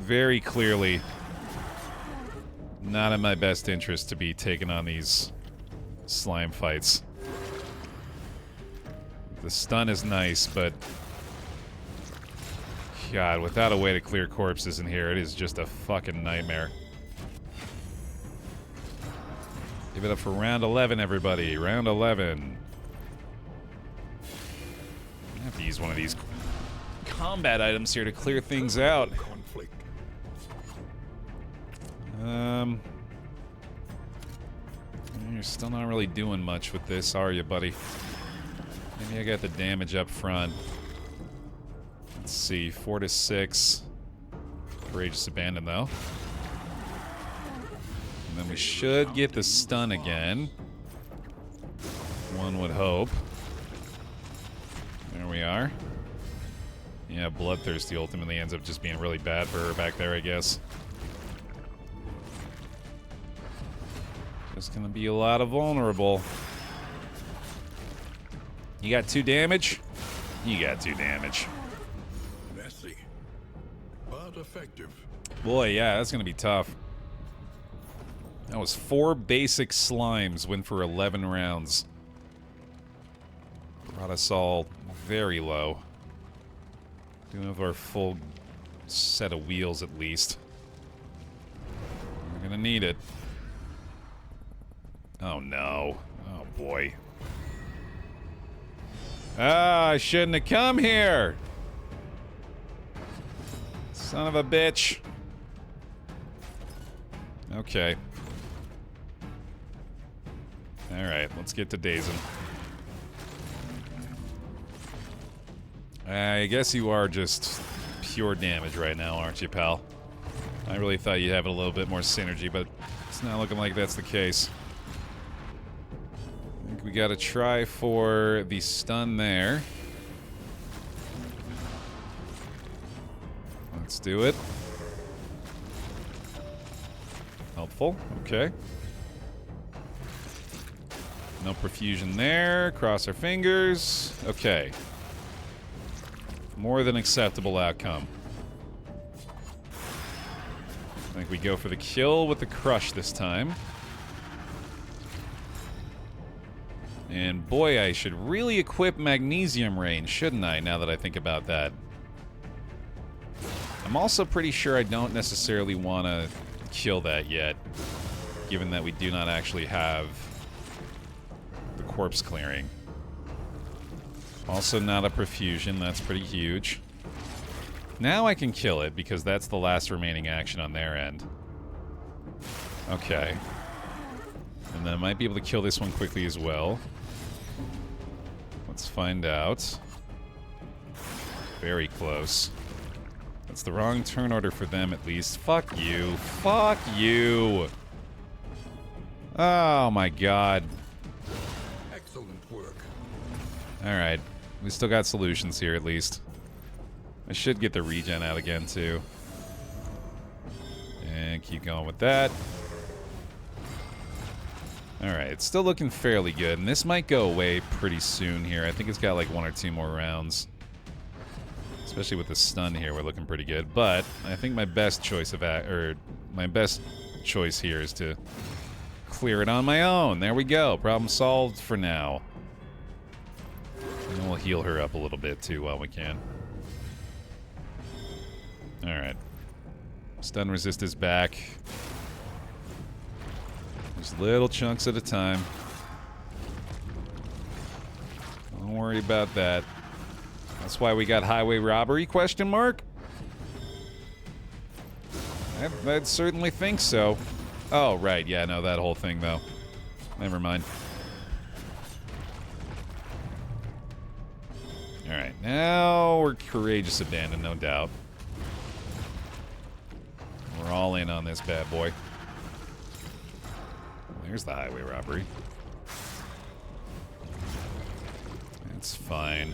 very clearly not in my best interest to be taking on these slime fights. The stun is nice, but God, without a way to clear corpses in here, it is just a fucking nightmare. Give it up for round 11, everybody. Round 11. I have to use one of these combat items here to clear things out. You're still not really doing much with this, are you, buddy? Maybe I got the damage up front. Let's see, 4 to 6. Courageous Abandon, though. And then we should get the stun again. One would hope. There we are. Yeah, Bloodthirsty ultimately ends up just being really bad for her back there, I guess. Just gonna be a lot of vulnerable. You got 2 damage? You got 2 damage. Messy, but effective. Boy, yeah, that's gonna be tough. That was 4 basic slimes, went for 11 rounds. Brought us all very low. Do have our full set of wheels at least. We're gonna need it. Oh no. Oh boy. Ah, I shouldn't have come here! Son of a bitch. Okay. Alright, let's get to Dazed. I guess you are just pure damage right now, aren't you, pal? I really thought you'd have a little bit more synergy, but it's not looking like that's the case. I think we gotta try for the stun there. Let's do it. Helpful, okay. No perfusion there. Cross our fingers. Okay. More than acceptable outcome. I think we go for the kill with the crush this time. And boy, I should really equip magnesium range, shouldn't I, now that I think about that. I'm also pretty sure I don't necessarily want to kill that yet, given that we do not actually have the corpse clearing. Also not a perfusion, that's pretty huge. Now I can kill it, because that's the last remaining action on their end. Okay. And then I might be able to kill this one quickly as well. Let's find out. Very close. That's the wrong turn order for them, at least. Fuck you. Fuck you! Oh my god. Excellent work. Alright. We still got solutions here, at least. I should get the regen out again, too. And keep going with that. Alright, it's still looking fairly good, and this might go away pretty soon here. I think it's got like 1 or 2 more rounds. Especially with the stun here, we're looking pretty good. But I think my best choice my best choice here is to clear it on my own. There we go. Problem solved for now. And we'll heal her up a little bit too while we can. Alright. Stun resist is back. Just little chunks at a time. Don't worry about that. That's why we got highway robbery, question mark? I'd certainly think so. Oh, right, yeah, no, that whole thing, though. Never mind. Alright, now we're courageous abandon, no doubt. We're all in on this bad boy. There's the highway robbery. That's fine.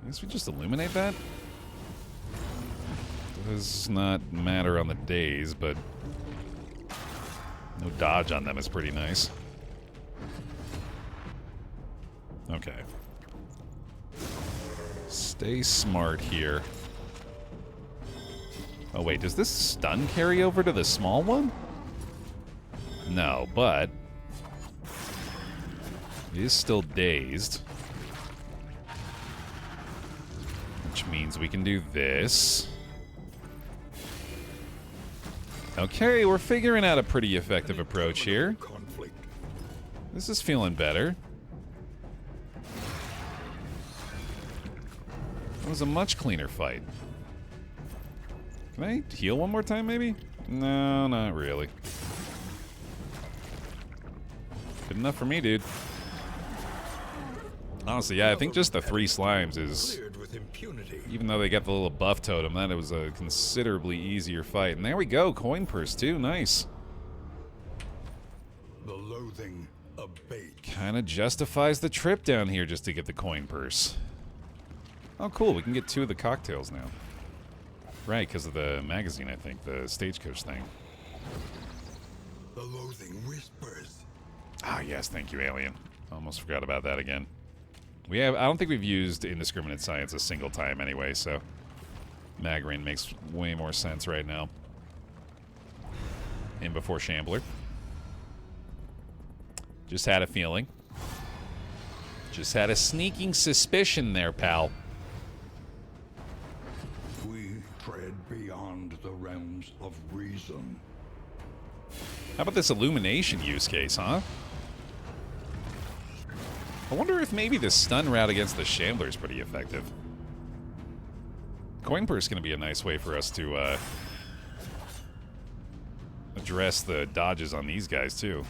I guess we just illuminate that? Does not matter on the days, but no dodge on them is pretty nice. Okay. Stay smart here. Oh wait, does this stun carry over to the small one? No, but it is still dazed. Which means we can do this. Okay, we're figuring out a pretty effective approach here. This is feeling better. It was a much cleaner fight. Can I heal one more time, maybe? No, not really. Good enough for me, dude. Honestly, yeah, I think just the 3 slimes is... Even though they got the little buff totem, that it was a considerably easier fight. And there we go, coin purse too, nice. The loathing abate. Kind of justifies the trip down here just to get the coin purse. Oh, cool, we can get 2 of the cocktails now. Right, because of the magazine, I think, the stagecoach thing. The loathing whispers. Ah, yes, thank you, alien. Almost forgot about that again. I don't think we've used indiscriminate science a single time anyway, so Magrin makes way more sense right now. In before Shambler. Just had a feeling. Just had a sneaking suspicion there, pal. We tread beyond the realms of reason. How about this illumination use case, huh? I wonder if maybe the stun route against the Shambler is pretty effective. Coin purse is going to be a nice way for us to address the dodges on these guys, too.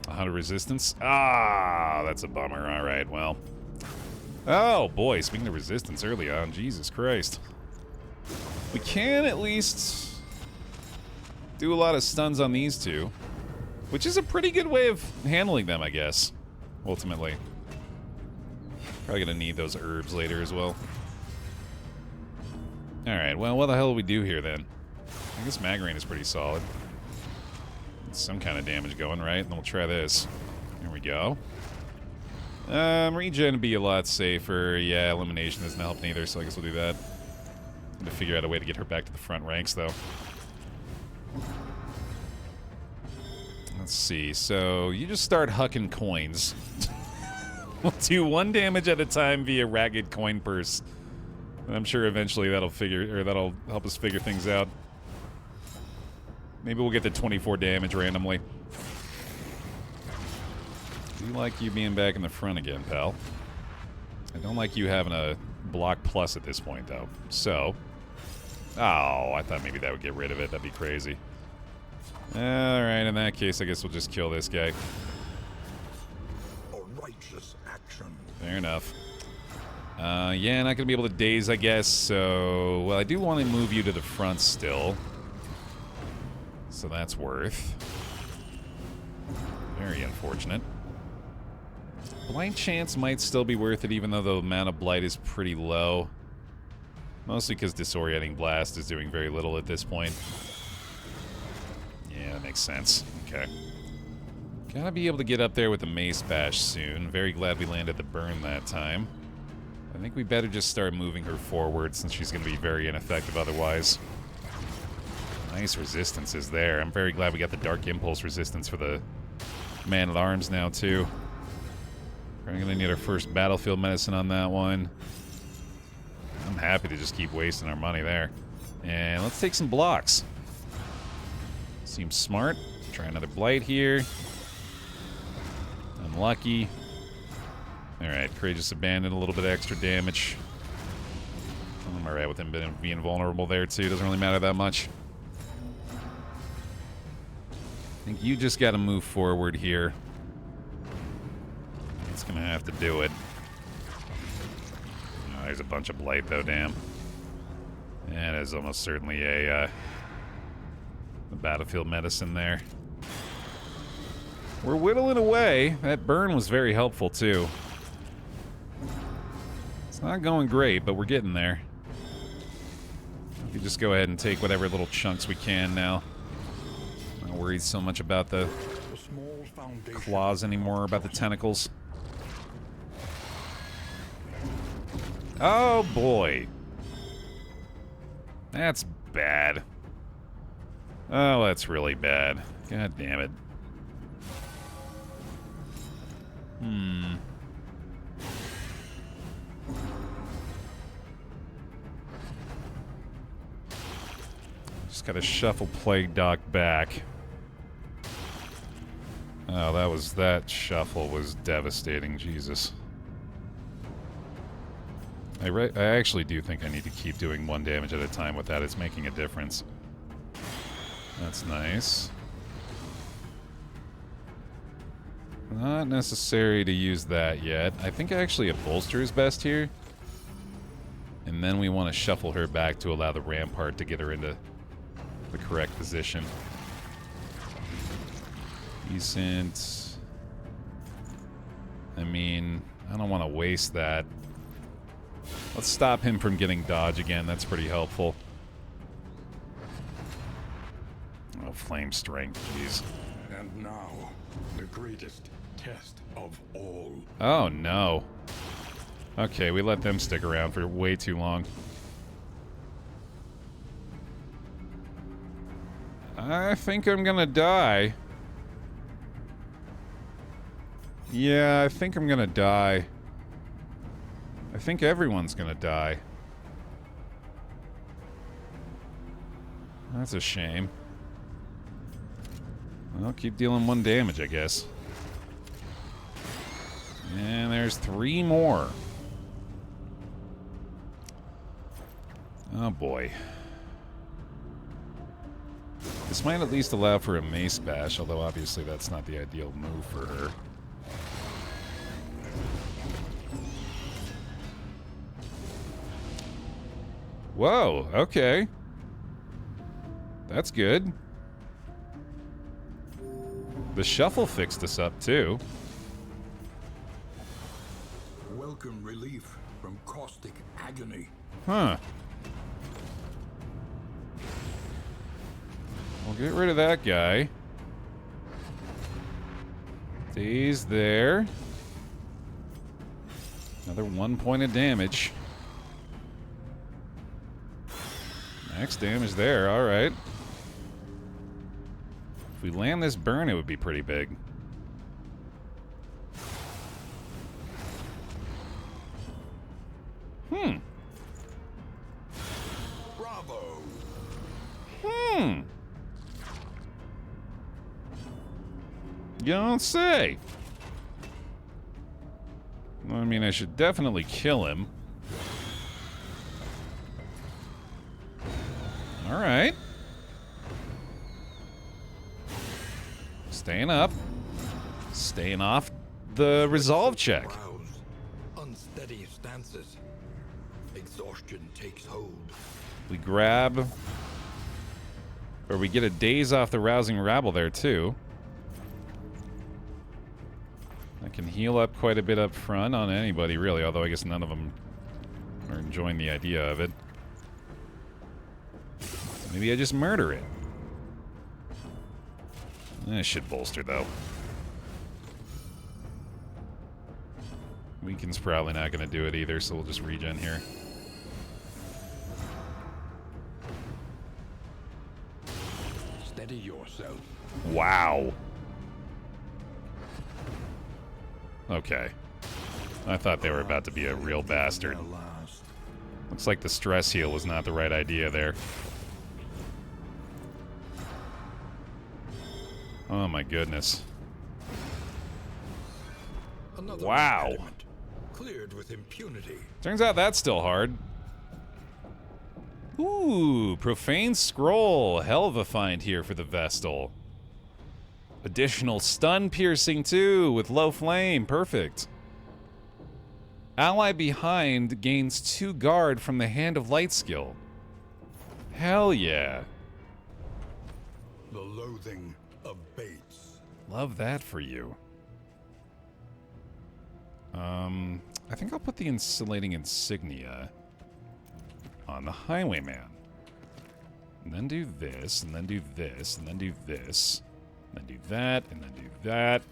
A 100 resistance? Ah, that's a bummer. All right, well. Oh, boy, speaking of resistance early on, Jesus Christ. We can at least do a lot of stuns on these 2, which is a pretty good way of handling them, I guess, ultimately. Probably gonna need those herbs later as well. Alright, well, what the hell do we do here, then? I guess Magrin is pretty solid. Some kind of damage going, right? And then we'll try this. There we go. Regen would be a lot safer. Yeah, elimination isn't helping either, so I guess we'll do that. I'm gonna figure out a way to get her back to the front ranks, though. Let's see. So you just start hucking coins. We'll do 1 damage at a time via ragged coin purse. And I'm sure eventually that'll help us figure things out. Maybe we'll get to 24 damage randomly. I do like you being back in the front again, pal. I don't like you having a block plus at this point, though. So... Oh, I thought maybe that would get rid of it. That'd be crazy. Alright, in that case, I guess we'll just kill this guy. A righteous action. Fair enough. Yeah, not gonna be able to daze, I guess, so... Well, I do want to move you to the front still. So that's worth. Very unfortunate. Blight Chance might still be worth it, even though the amount of Blight is pretty low. Mostly because Disorienting Blast is doing very little at this point. Yeah, that makes sense. Okay. Gotta be able to get up there with the Mace Bash soon. Very glad we landed the burn that time. I think we better just start moving her forward since she's gonna be very ineffective otherwise. Nice resistances there. I'm very glad we got the Dark Impulse resistance for the Man-at-Arms now, too. We're gonna need our first Battlefield Medicine on that one. I'm happy to just keep wasting our money there. And let's take some blocks. Seems smart. Try another Blight here. Unlucky. Alright, Courageous Abandon, a little bit of extra damage. I'm alright with him being vulnerable there, too. Doesn't really matter that much. I think you just gotta move forward here. It's gonna have to do it. Oh, there's a bunch of Blight, though, damn. That is almost certainly a Battlefield Medicine there. We're whittling away. That burn was very helpful, too. It's not going great, but we're getting there. We can just go ahead and take whatever little chunks we can now. Not worried so much about the claws anymore, about the tentacles. Oh, boy. That's bad. Oh, that's really bad. God damn it. Just gotta shuffle Plague Doc back. Oh, that shuffle was devastating, Jesus. I actually do think I need to keep doing 1 damage at a time with that. It's making a difference. That's nice. Not necessary to use that yet. I think actually a bolster is best here. And then we want to shuffle her back to allow the Rampart to get her into the correct position. Decent. I mean, I don't want to waste that. Let's stop him from getting dodge again. That's pretty helpful. Oh, flame strength, jeez. And now, the greatest test of all. Oh, no. Okay, we let them stick around for way too long. I think I'm gonna die. Yeah, I think I'm gonna die. I think everyone's gonna die. That's a shame. I'll keep dealing 1 damage, I guess. And there's 3 more. Oh boy. This might at least allow for a Mace Bash, although obviously that's not the ideal move for her. Whoa, okay. That's good. The shuffle fixed us up, too. Welcome relief from caustic agony. Huh. We'll get rid of that guy. Dazed there. Another 1 point of damage. Max damage there, alright. If we land this burn, it would be pretty big. Bravo! You don't say. Well, I mean, I should definitely kill him. Alright. Staying up. Staying off the resolve check. Rouse. Unsteady stances. Exhaustion takes hold. We grab... Or we get a daze off the rousing rabble there, too. I can heal up quite a bit up front on anybody, really, although I guess none of them are enjoying the idea of it. Maybe I just murder it. That should bolster, though. Weaken's probably not going to do it either, so we'll just regen here. Steady yourself. Wow. Okay. I thought they were about to be a real bastard. Looks like the stress heal was not the right idea there. Oh my goodness. Another wow. impediment, cleared with impunity. Turns out that's still hard. Ooh, Profane Scroll. Hell of a find here for the Vestal. Additional stun piercing too with low flame. Perfect. Ally behind gains 2 guard from the Hand of Light skill. Hell yeah. The loathing of Bates. Love that for you. I think I'll put the insulating insignia on the Highwayman. And then do this, and then do this, and then do this. And then do that, and then do that.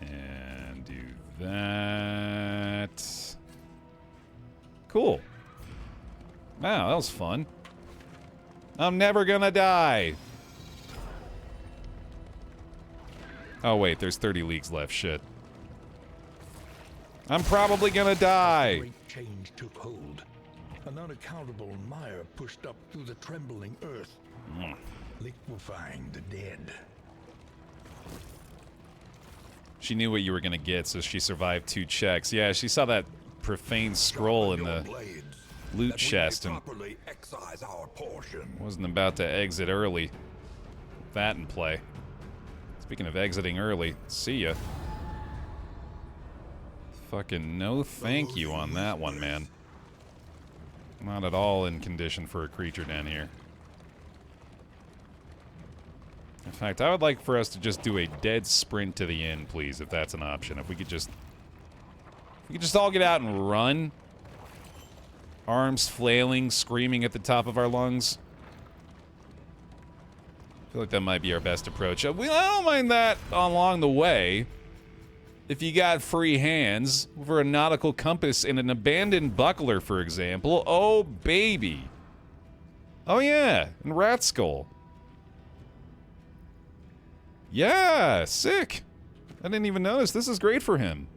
And do that. Cool. Wow, that was fun. I'm never gonna die. Oh wait, there's 30 leagues left, shit. I'm probably gonna die. Great change took hold. An unaccountable mire pushed up through the trembling earth, liquefying the dead. She knew what you were gonna get, so she survived 2 checks. Yeah, she saw that profane scroll in the loot chest and wasn't about to exit early. That in play. Speaking of exiting early, see ya. Fucking no thank you on that one, man. Not at all in condition for a creature down here. In fact, I would like for us to just do a dead sprint to the end, please, if that's an option. If we could just all get out and run. Arms flailing, screaming at the top of our lungs. I feel like that might be our best approach. I don't mind that along the way. If you got free hands for a nautical compass and an abandoned buckler, for example. Oh, baby. Oh, yeah. And Rat Skull. Yeah, sick. I didn't even notice. This is great for him.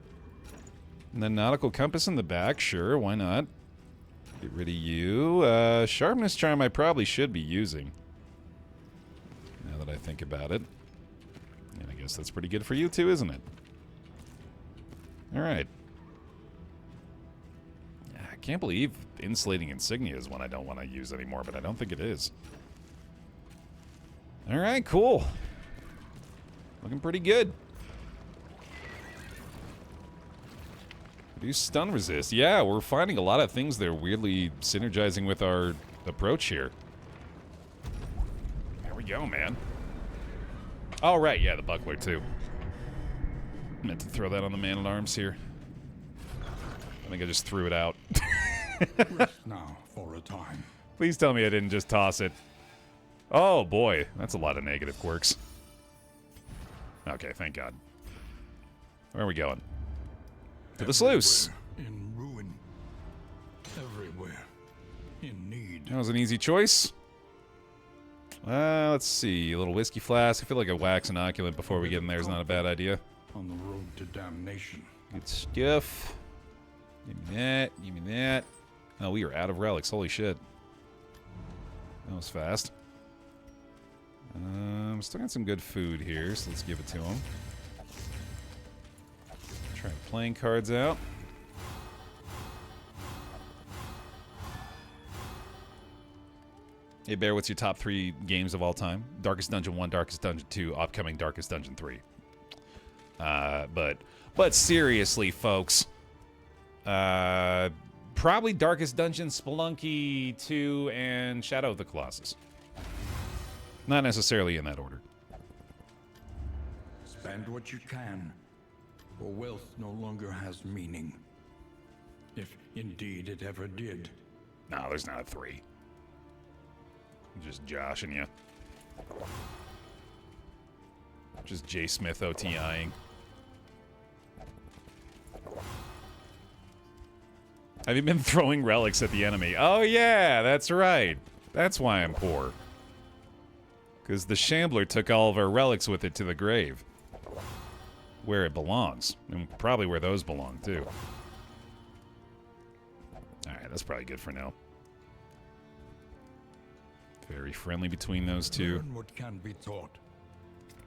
And then nautical compass in the back. Sure, why not? Get rid of you. Sharpness charm I probably should be using. Now that I think about it. And I guess that's pretty good for you too, isn't it? Alright. I can't believe insulating insignia is one I don't want to use anymore, but I don't think it is. Alright, cool. Looking pretty good. Reduce stun resist. Yeah, we're finding a lot of things that are weirdly synergizing with our approach here. There we go, man. Oh, right, yeah, the buckler, too. Meant to throw that on the man-at-arms here. I think I just threw it out. Rest now for a time. Please tell me I didn't just toss it. Oh, boy. That's a lot of negative quirks. Okay, thank God. Where are we going? To the sluice. In ruin. Everywhere. In need. That was an easy choice. Let's see. A little whiskey flask. I feel like a wax inoculant before we get in there is not a bad idea. On the road to damnation. Good stuff. Give me that. Give me that. Oh, we are out of relics. Holy shit. That was fast. Still got some good food here, so let's give it to him. Try playing cards out. Hey, Baer, what's your top 3 games of all time? Darkest Dungeon 1, Darkest Dungeon 2, upcoming Darkest Dungeon 3. But seriously, folks, probably Darkest Dungeon, Spelunky 2, and Shadow of the Colossus. Not necessarily in that order. Spend what you can, for wealth no longer has meaning. If indeed it ever did. No, there's not a 3. I'm just joshing you. Just J. Smith OTIing. Have you been throwing relics at the enemy? Oh yeah, that's right. That's why I'm poor. Because the Shambler took all of our relics with it to the grave. Where it belongs. And probably where those belong, too. Alright, that's probably good for now. Very friendly between those two. Learn what can be taught,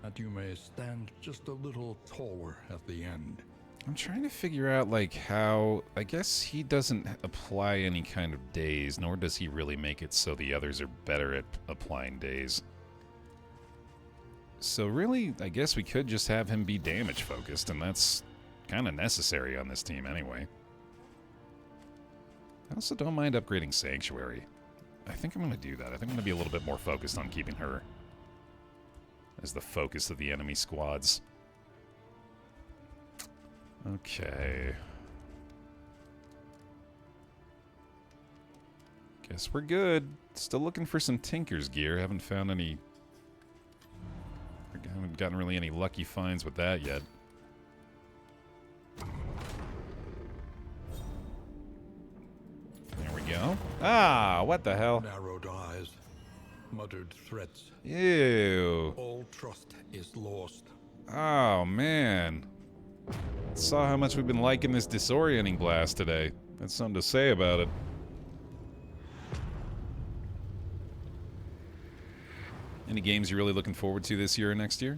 that you may stand just a little taller at the end. I'm trying to figure out, like, how... I guess he doesn't apply any kind of daze, nor does he really make it so the others are better at applying daze. So really, I guess we could just have him be damage focused, and that's kind of necessary on this team anyway. I also don't mind upgrading Sanctuary. I think I'm going to do that. I think I'm going to be a little bit more focused on keeping her as the focus of the enemy squads. Okay. Guess we're good. Still looking for some Tinker's gear. Haven't found any... Haven't gotten really any lucky finds with that yet. There we go. Ah, what the hell? Narrowed eyes, muttered threats. Ew. All trust is lost. Oh, man. Saw how much we've been liking this disorienting blast today. That's something to say about it. Any games you're really looking forward to this year or next year?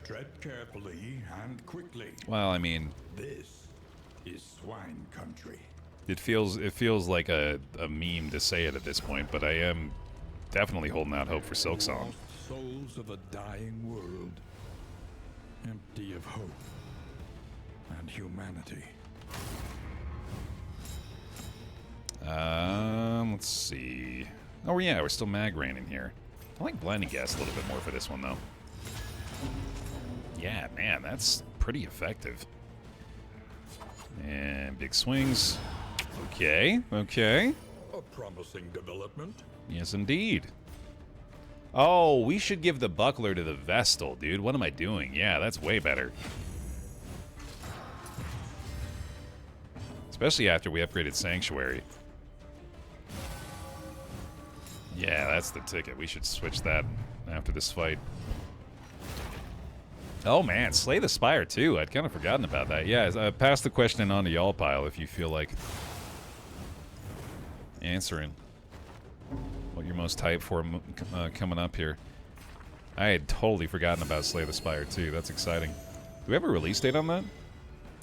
Tread carefully and quickly. Well, I mean... This is swine country. It feels like a meme to say it at this point, but I am definitely holding out hope for Silksong. Lost souls of a dying world. Empty of hope and humanity. Let's see. Oh yeah, we're still mag raining here. I like blinding gas a little bit more for this one though. Yeah, man, that's pretty effective. And big swings. Okay, okay. A promising development. Yes, indeed. Oh, we should give the buckler to the Vestal, dude. What am I doing? Yeah, that's way better. Especially after we upgraded Sanctuary. Yeah, that's the ticket. We should switch that after this fight. Oh, man. Slay the Spire, too. I'd kind of forgotten about that. Yeah, pass the question on to y'all pile if you feel like answering what you're most hyped for coming up here. I had totally forgotten about Slay the Spire, too. That's exciting. Do we have a release date on that?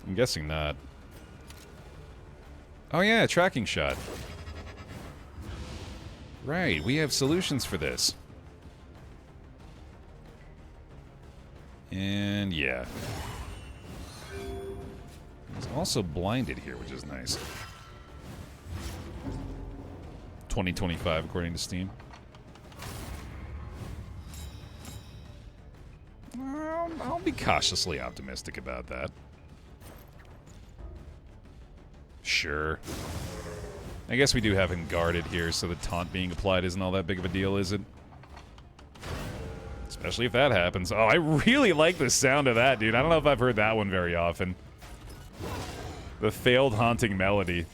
I'm guessing not. Oh, yeah, tracking shot. Right, we have solutions for this. And yeah. He's also blinded here, which is nice. 2025, according to Steam. I'll be cautiously optimistic about that. Sure. I guess we do have him guarded here, so the taunt being applied isn't all that big of a deal, is it? Especially if that happens. Oh, I really like the sound of that, dude. I don't know if I've heard that one very often. The failed haunting melody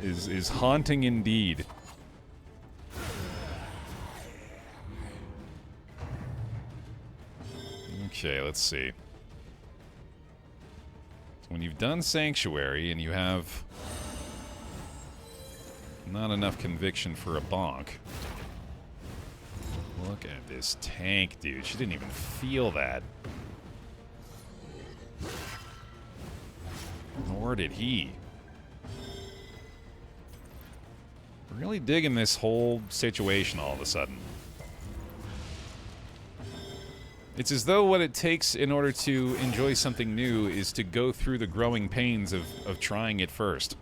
is haunting indeed. Okay, let's see. So when you've done Sanctuary and you have not enough conviction for a bonk. Look at this tank, dude. She didn't even feel that. Nor did he. Really digging this whole situation all of a sudden. It's as though what it takes in order to enjoy something new is to go through the growing pains of trying it first.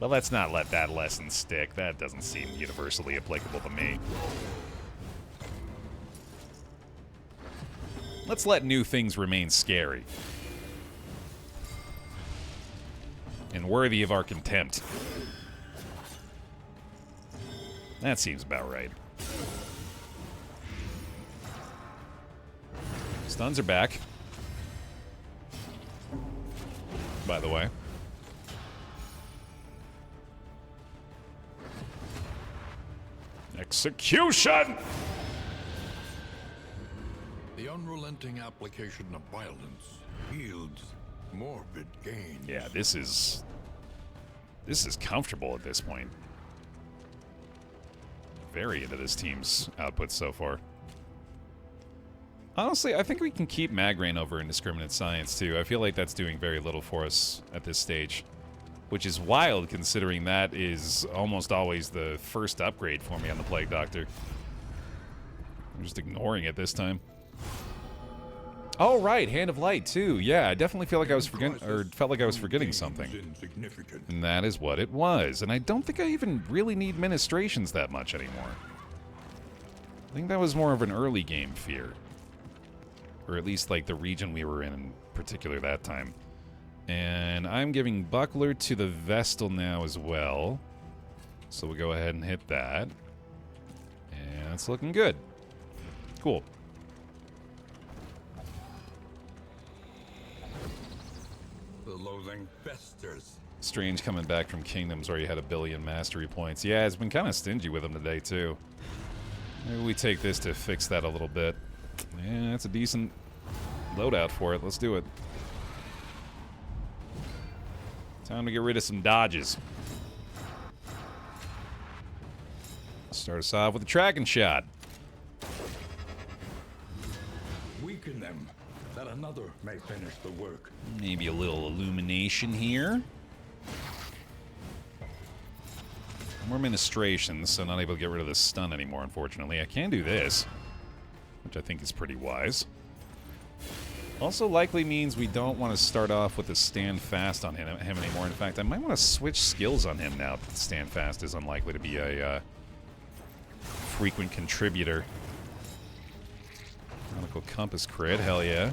But let's not let that lesson stick. That doesn't seem universally applicable to me. Let's let new things remain scary. And worthy of our contempt. That seems about right. Stuns are back. By the way. Execution! The unrelenting application of violence yields morbid gains. Yeah, this is comfortable at this point. Very into this team's output so far. Honestly, I think we can keep Magrain over Indiscriminate Science, too. I feel like that's doing very little for us at this stage. Which is wild, considering that is almost always the first upgrade for me on the Plague Doctor. I'm just ignoring it this time. Oh, right, Hand of Light, too. Yeah, I definitely feel like I was forgetting something. And that is what it was. And I don't think I even really need Ministrations that much anymore. I think that was more of an early game fear. Or at least, like, the region we were in particular that time. And I'm giving Buckler to the Vestal now as well. So we'll go ahead and hit that. And it's looking good. Cool. The loathing festers. Strange coming back from Kingdoms where you had 1 billion mastery points. Yeah, it's been kind of stingy with him today, too. Maybe we take this to fix that a little bit. Yeah, that's a decent loadout for it. Let's do it. Time to get rid of some dodges. Start us off with a tracking shot. Weaken them, that another may finish the work. Maybe a little illumination here. More ministrations, so not able to get rid of the stun anymore, unfortunately. I can do this, which I think is pretty wise. Also likely means we don't want to start off with a stand fast on him anymore. In fact, I might want to switch skills on him now that stand fast is unlikely to be a frequent contributor. Chronicle Compass crit, hell yeah.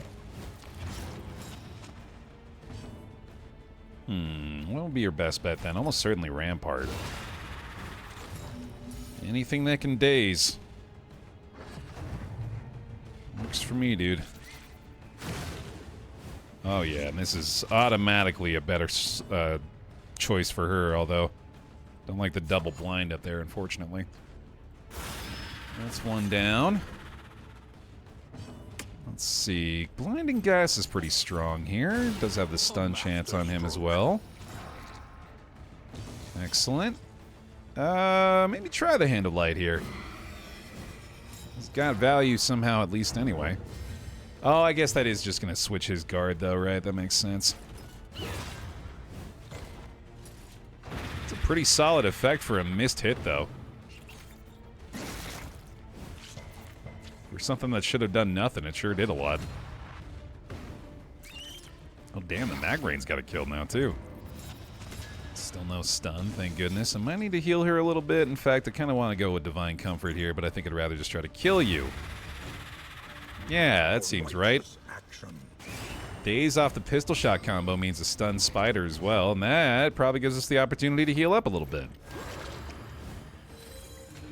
What would be your best bet then? Almost certainly Rampart. Anything that can daze. Works for me, dude. Oh yeah, and this is automatically a better choice for her, although don't like the double blind up there, unfortunately. That's one down. Let's see. Blinding Gas is pretty strong here. Does have the stun chance on him as well. Excellent. Maybe try the Hand of Light here. It's got value somehow, at least anyway. Oh, I guess that is just going to switch his guard, though, right? That makes sense. It's a pretty solid effect for a missed hit, though. For something that should have done nothing, it sure did a lot. Oh, damn, the Magrain's got it killed now, too. Still no stun, thank goodness. I might need to heal her a little bit. In fact, I kind of want to go with Divine Comfort here, but I think I'd rather just try to kill you. Yeah, that seems right. Daze off the pistol shot combo means a stunned spider as well, and that probably gives us the opportunity to heal up a little bit.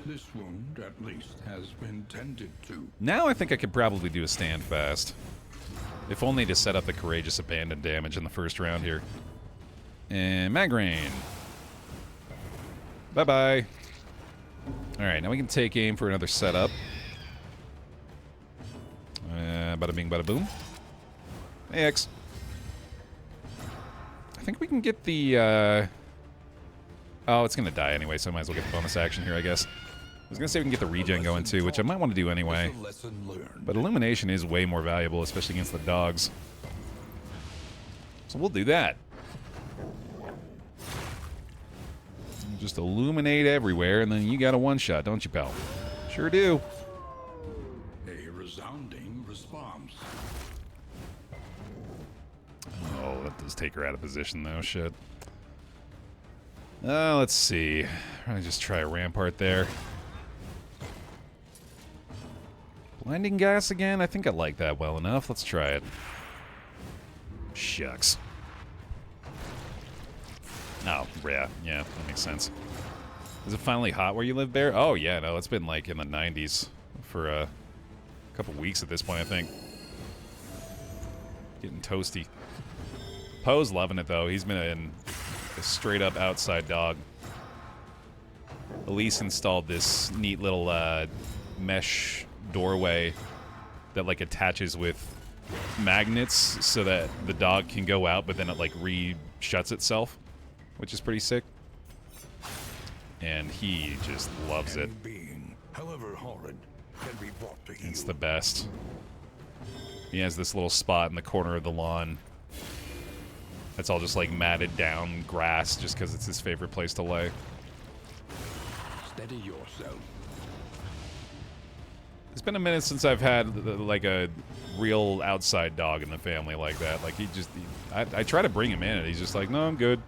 This wound, at least, has been tended to. Now I think I could probably do a stand fast. If only to set up the Courageous Abandon damage in the first round here. And Magrain. Bye-bye. Alright, now we can take aim for another setup. bada bing, bada boom. Hey, X. I think we can get the, Oh, it's gonna die anyway, so I might as well get the bonus action here, I guess. I was gonna say we can get the regen going too, which I might want to do anyway. But Illumination is way more valuable, especially against the dogs. So we'll do that. Just illuminate everywhere, and then you got a one-shot, don't you, pal? Sure do. A resounding response. Oh, that does take her out of position, though. Shit. Let's see. I'll just try a rampart there. Blinding gas again? I think I like that well enough. Let's try it. Shucks. Oh, yeah. Yeah, that makes sense. Is it finally hot where you live, Baer? Oh, yeah, no, it's been, like, in the 90s for a couple weeks at this point, I think. Getting toasty. Poe's loving it, though. He's been a straight-up outside dog. Elise installed this neat little mesh doorway that, like, attaches with magnets so that the dog can go out, but then it, like, re-shuts itself, which is pretty sick. And he just loves it. Being, however horrid, can be brought to It's heel. the best. He has this little spot in the corner of the lawn that's all just like matted down grass just because it's his favorite place to lay. Steady yourself. It's been a minute since I've had like a real outside dog in the family like that. Like I try to bring him in and he's just like, no, I'm good.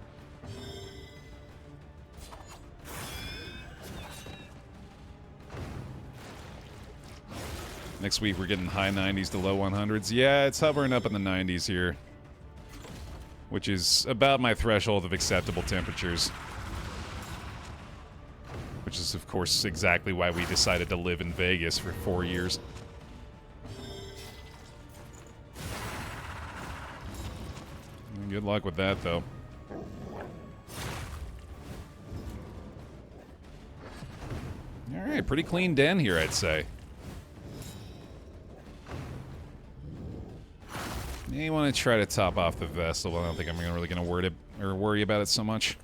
Next week we're getting high 90s to low 100s. Yeah, it's hovering up in the 90s here, which is about my threshold of acceptable temperatures. Which is, of course, exactly why we decided to live in Vegas for 4 years. Good luck with that, though. Alright, pretty clean den here, I'd say. You want to try to top off the vessel, but I don't think I'm really going to worry about it so much.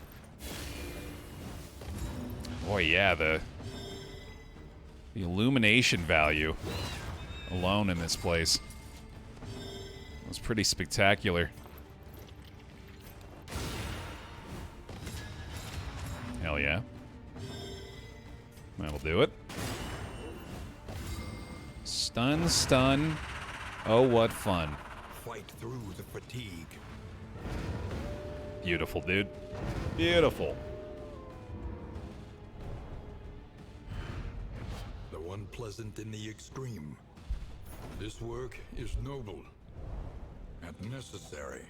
Boy, yeah, the illumination value alone in this place was pretty spectacular. Hell yeah. That'll do it. Stun, stun. Oh, what fun. Fight through the fatigue. Beautiful, dude. Beautiful. The one pleasant in the extreme. This work is noble and necessary.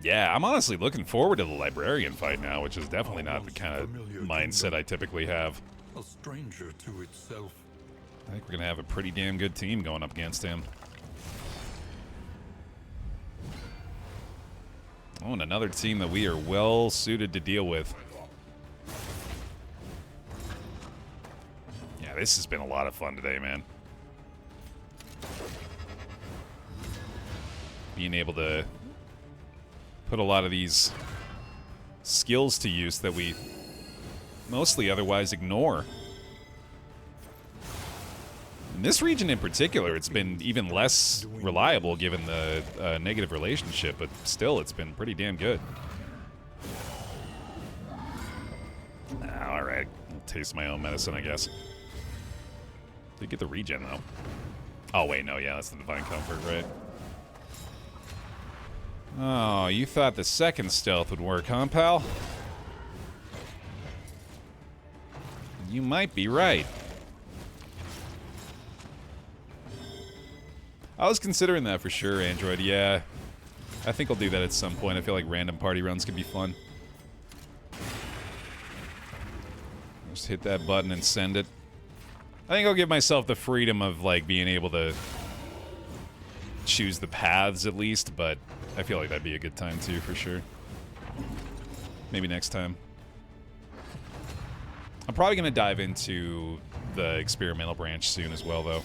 Yeah, I'm honestly looking forward to the librarian fight now, which is definitely not the kind of mindset I typically have. A stranger to itself. I think we're going to have a pretty damn good team going up against him. Oh, and another team that we are well suited to deal with. Yeah, this has been a lot of fun today, man. Being able to put a lot of these skills to use that we mostly otherwise ignore. In this region in particular, it's been even less reliable given the negative relationship, but still, it's been pretty damn good. Alright, I'll taste my own medicine, I guess. Did get the regen, though. Oh, wait, no, yeah, that's the Divine Comfort, right? Oh, you thought the second stealth would work, huh, pal? You might be right. I was considering that for sure, Android. Yeah, I think I'll do that at some point. I feel like random party runs could be fun. Just hit that button and send it. I think I'll give myself the freedom of, like, being able to choose the paths at least, but I feel like that'd be a good time too, for sure. Maybe next time. I'm probably going to dive into the experimental branch soon as well, though.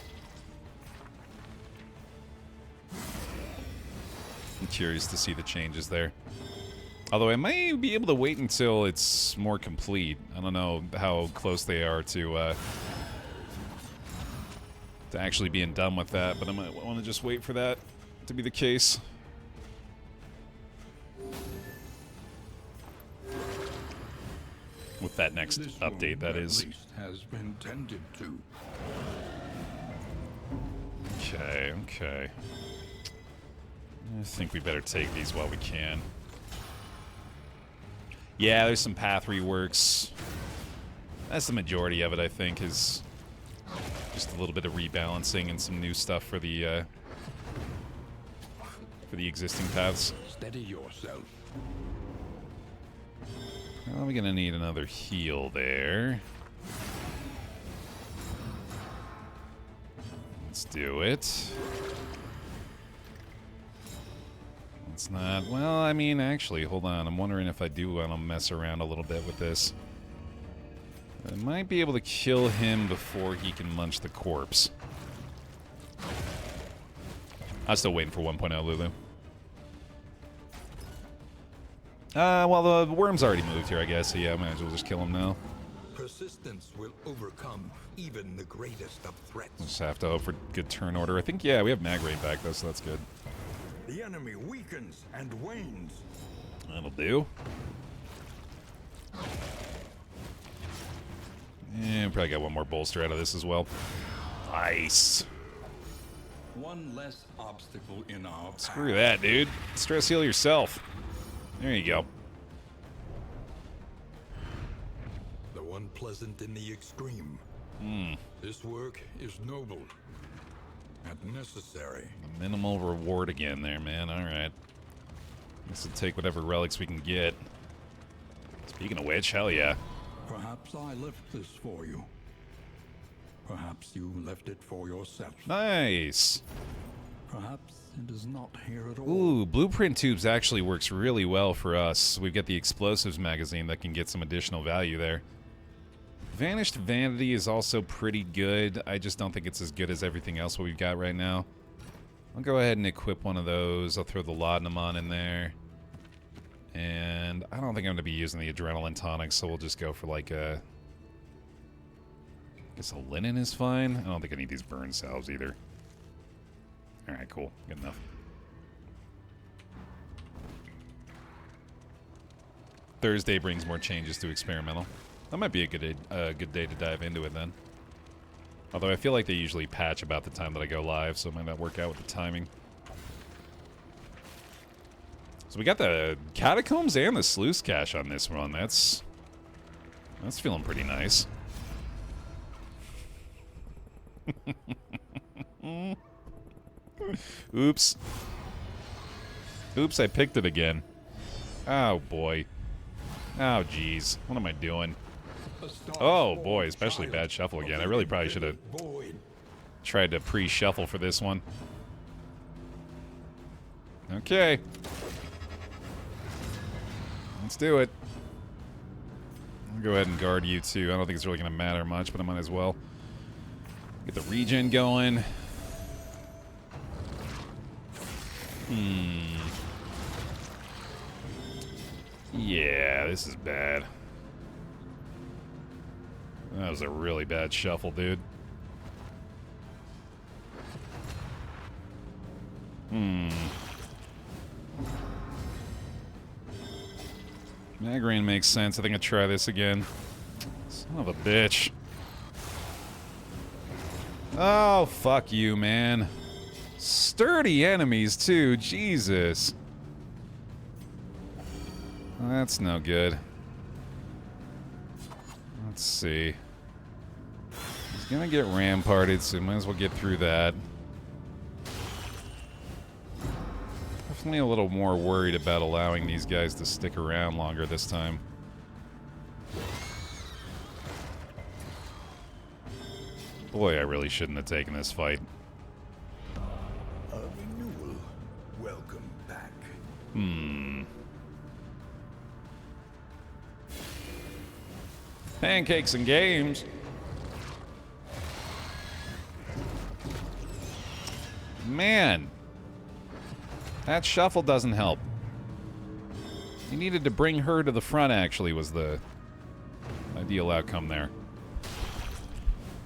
I'm curious to see the changes there. Although I may be able to wait until it's more complete. I don't know how close they are to actually being done with that, but I might want to just wait for that to be the case. With that next update, that is. At least has been tended to. Okay, okay. I think we better take these while we can. Yeah, there's some path reworks. That's the majority of it, I think, is just a little bit of rebalancing and some new stuff for the existing paths. Steady yourself. Well, we're gonna need another heal there. Let's do it. It's not... Well, I mean, actually, hold on. I'm wondering if I do want to mess around a little bit with this. I might be able to kill him before he can munch the corpse. I'm still waiting for 1.0 Lulu. Well, the worm's already moved here, I guess, so yeah, I might as well just kill him now. Persistence will overcome even the greatest of threats. Just have to hope for good turn order. I think, yeah, we have mag raid back, though, so that's good. The enemy weakens and wanes. That'll do. And probably got one more bolster out of this as well. Nice. One less obstacle in our path. Screw that, dude. Stress heal yourself. There you go. The one pleasant in the extreme. This work is noble and necessary. A minimal reward again there, man. Alright. Guess we'll take whatever relics we can get. Speaking of which, hell yeah. Perhaps I left this for you. Perhaps you left it for yourself. Nice. Perhaps it is not here at all. Ooh, blueprint tubes actually works really well for us. We've got the explosives magazine that can get some additional value there. Vanished Vanity is also pretty good. I just don't think it's as good as everything else we've got right now. I'll go ahead and equip one of those. I'll throw the laudanum on in there. And I don't think I'm going to be using the adrenaline tonic, so we'll just go for like a... I guess a linen is fine. I don't think I need these burn salves either. Alright, cool. Good enough. Thursday brings more changes to experimental. That might be a good day to dive into it then. Although I feel like they usually patch about the time that I go live, so it might not work out with the timing. So we got the Catacombs and the Sluice Cache on this run. That's feeling pretty nice. Oops. Oops, I picked it again. Oh, boy. Oh, jeez. What am I doing? Oh, boy, especially bad shuffle again. I really probably should have tried to pre-shuffle for this one. Okay. Let's do it. I'll go ahead and guard you, too. I don't think it's really going to matter much, but I might as well. Get the regen going. Yeah, this is bad. That was a really bad shuffle, dude. Magrain makes sense. I think I'll try this again. Son of a bitch. Oh, fuck you, man. Sturdy enemies, too. Jesus. That's no good. Let's see. He's gonna get ramparted, so might as well get through that. Definitely a little more worried about allowing these guys to stick around longer this time. Boy, I really shouldn't have taken this fight. A renewal. Welcome back. Pancakes and games. Man. That shuffle doesn't help. You needed to bring her to the front, actually, was the ideal outcome there.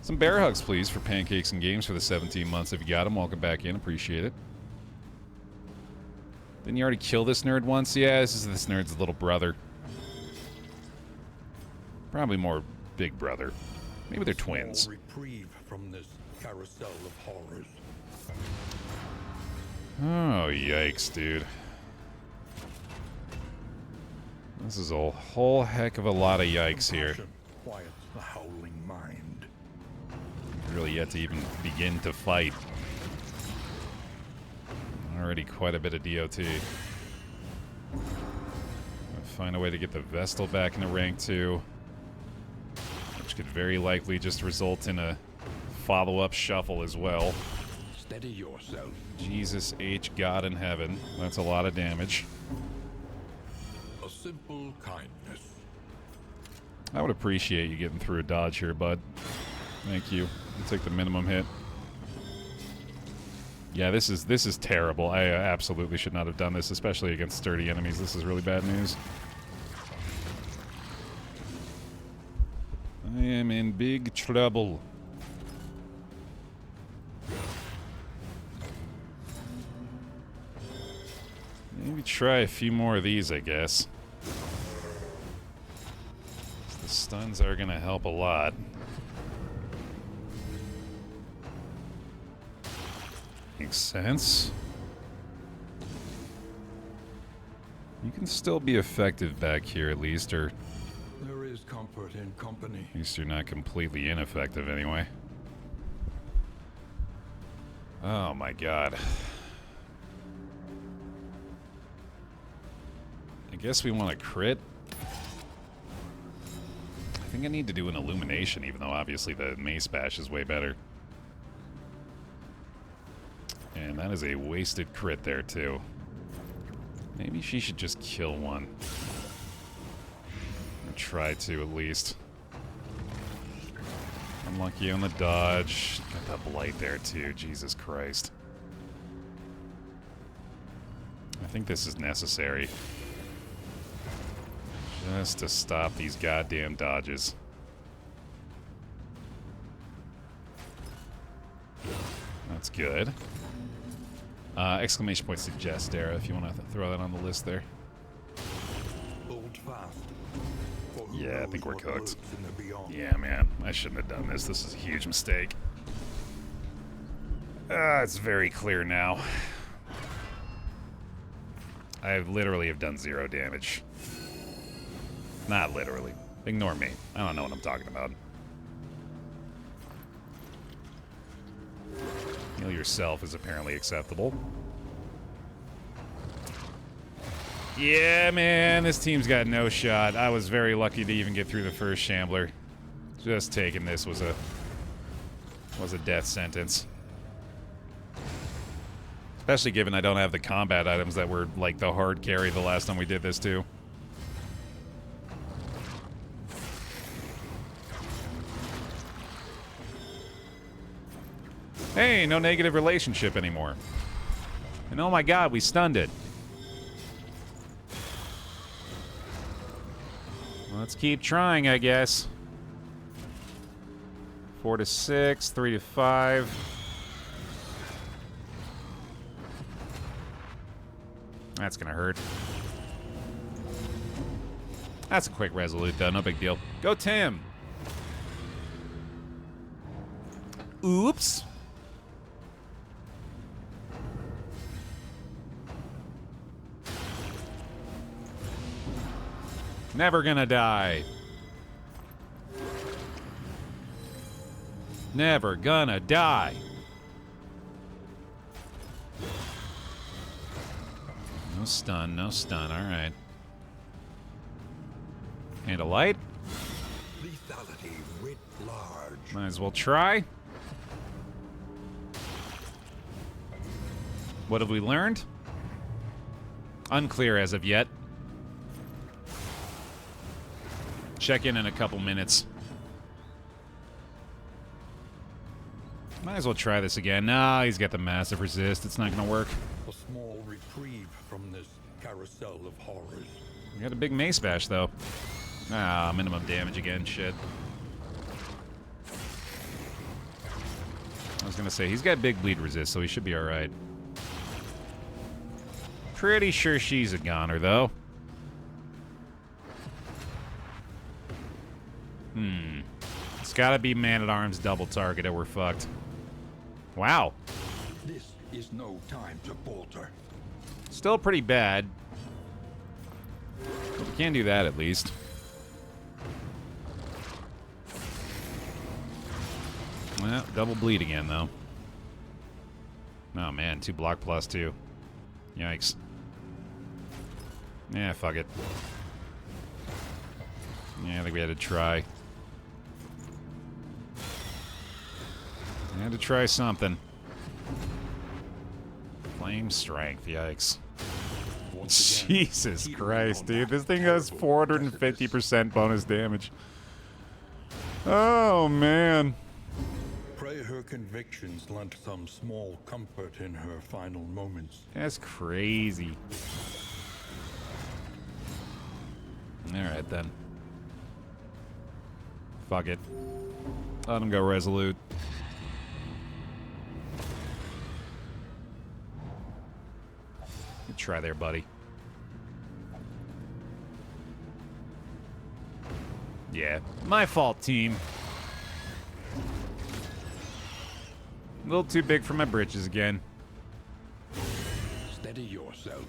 Some bear hugs, please, for Pancakes and Games for the 17 months. If you got them, welcome back in. Appreciate it. Didn't you already kill this nerd once? Yeah, this nerd's little brother. Probably more big brother. Maybe they're twins. Reprieve from this carousel of horrors. Oh, yikes, dude. This is a whole heck of a lot of yikes here. Quiets the howling mind. Really yet to even begin to fight. Already quite a bit of DOT. Find a way to get the Vestal back into rank 2. Which could very likely just result in a follow-up shuffle as well. Steady yourself. Jesus H. God in heaven. That's a lot of damage. A simple kindness. I would appreciate you getting through a dodge here, bud. Thank you. I'll take the minimum hit. Yeah, this is terrible. I absolutely should not have done this, especially against sturdy enemies. This is really bad news. I am in big trouble. Maybe try a few more of these, I guess. The stuns are going to help a lot. Makes sense. You can still be effective back here at least, or There is comfort in company. at least you're not completely ineffective anyway. Oh my god. I guess we want to crit. I think I need to do an illumination, even though obviously the mace bash is way better. And that is a wasted crit there, too. Maybe she should just kill one. Or try to, at least. Unlucky on the dodge. Got that blight there, too. Jesus Christ. I think this is necessary. Just to stop these goddamn dodges. That's good. Exclamation point suggest, Dara, if you want to throw that on the list there. Hold fast. For who Yeah, I think knows we're what cooked. lurks in the beyond. Yeah, man. I shouldn't have done this. This is a huge mistake. It's very clear now. I literally have done 0 damage. Not literally. Ignore me. I don't know what I'm talking about. Heal yourself is apparently acceptable. Yeah, man, this team's got no shot. I was very lucky to even get through the first Shambler. Just taking this was a death sentence. Especially given I don't have the combat items that were like the hard carry the last time we did this too. Hey, no negative relationship anymore. And oh my god, we stunned it. Let's keep trying, I guess. 4 to 6, 3 to 5. That's gonna hurt. That's a quick resolute, though. No big deal. Go, Tim! Oops! Never gonna die. Never gonna die. No stun, no stun. All right. And a light. Lethality writ large. Might as well try. What have we learned? Unclear as of yet. Check in a couple minutes. Might as well try this again. Nah, he's got the massive resist. It's not gonna work. A small reprieve from this carousel of horrors. We got a big mace bash, though. Ah, minimum damage again. Shit. I was gonna say, he's got big bleed resist, so he should be alright. Pretty sure she's a goner, though. It's gotta be Man-at-Arms double target or we're fucked. Wow. This is no time to falter. Still pretty bad. We can do that at least. Well, double bleed again, though. Oh, man. 2 block plus 2. Yikes. Yeah, fuck it. Yeah, I think we had to try. I had to try something. Flame strength, yikes. Jesus Christ, dude. This thing has 450% bonus damage. Oh, man. Pray her convictions lent some small comfort in her final moments. That's crazy. Alright, then. Fuck it. Let him go resolute. Good try there, buddy. Yeah, my fault, team. A little too big for my britches again. Steady yourself.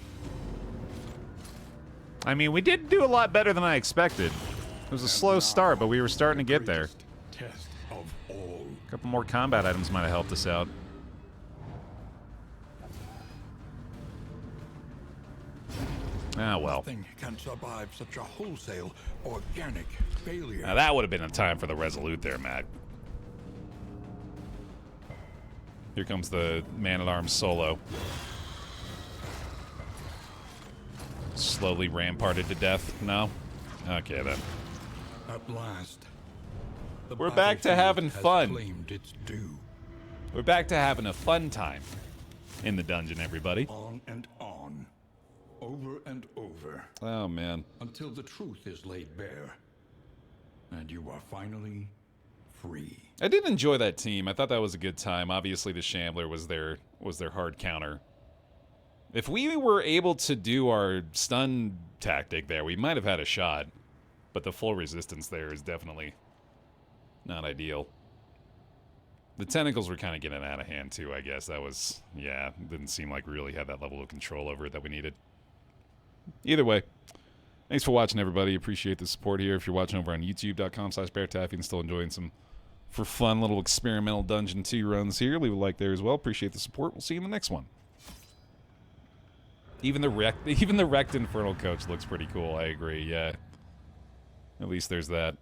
I mean, we did do a lot better than I expected. It was a slow start, but we were starting to get there. Test of all. A couple more combat items might have helped us out. Ah, well. Nothing can survive such a wholesale, organic failure. Now that would have been a time for the resolute there, Matt. Here comes the Man-at-Arms solo. Slowly ramparted to death. No? Okay, then. At last, the We're back to battlefield having has fun. claimed its due. We're back to having a fun time in the dungeon, everybody. On and on, over and over, Oh, man. until the truth is laid bare, and you are finally free. I did enjoy that team. I thought that was a good time. Obviously, the Shambler was their hard counter. If we were able to do our stun tactic there, we might have had a shot. But the full resistance there is definitely not ideal. The tentacles were kind of getting out of hand, too, I guess. That was, yeah, didn't seem like we really had that level of control over it that we needed. Either way, thanks for watching, everybody. Appreciate the support here. If you're watching over on youtube.com/BaerTaffy and still enjoying some for fun little experimental Dungeon 2 runs here, leave a like there as well. Appreciate the support. We'll see you in the next one. Even the wrecked Infernal Coach looks pretty cool. I agree, yeah. At least there's that.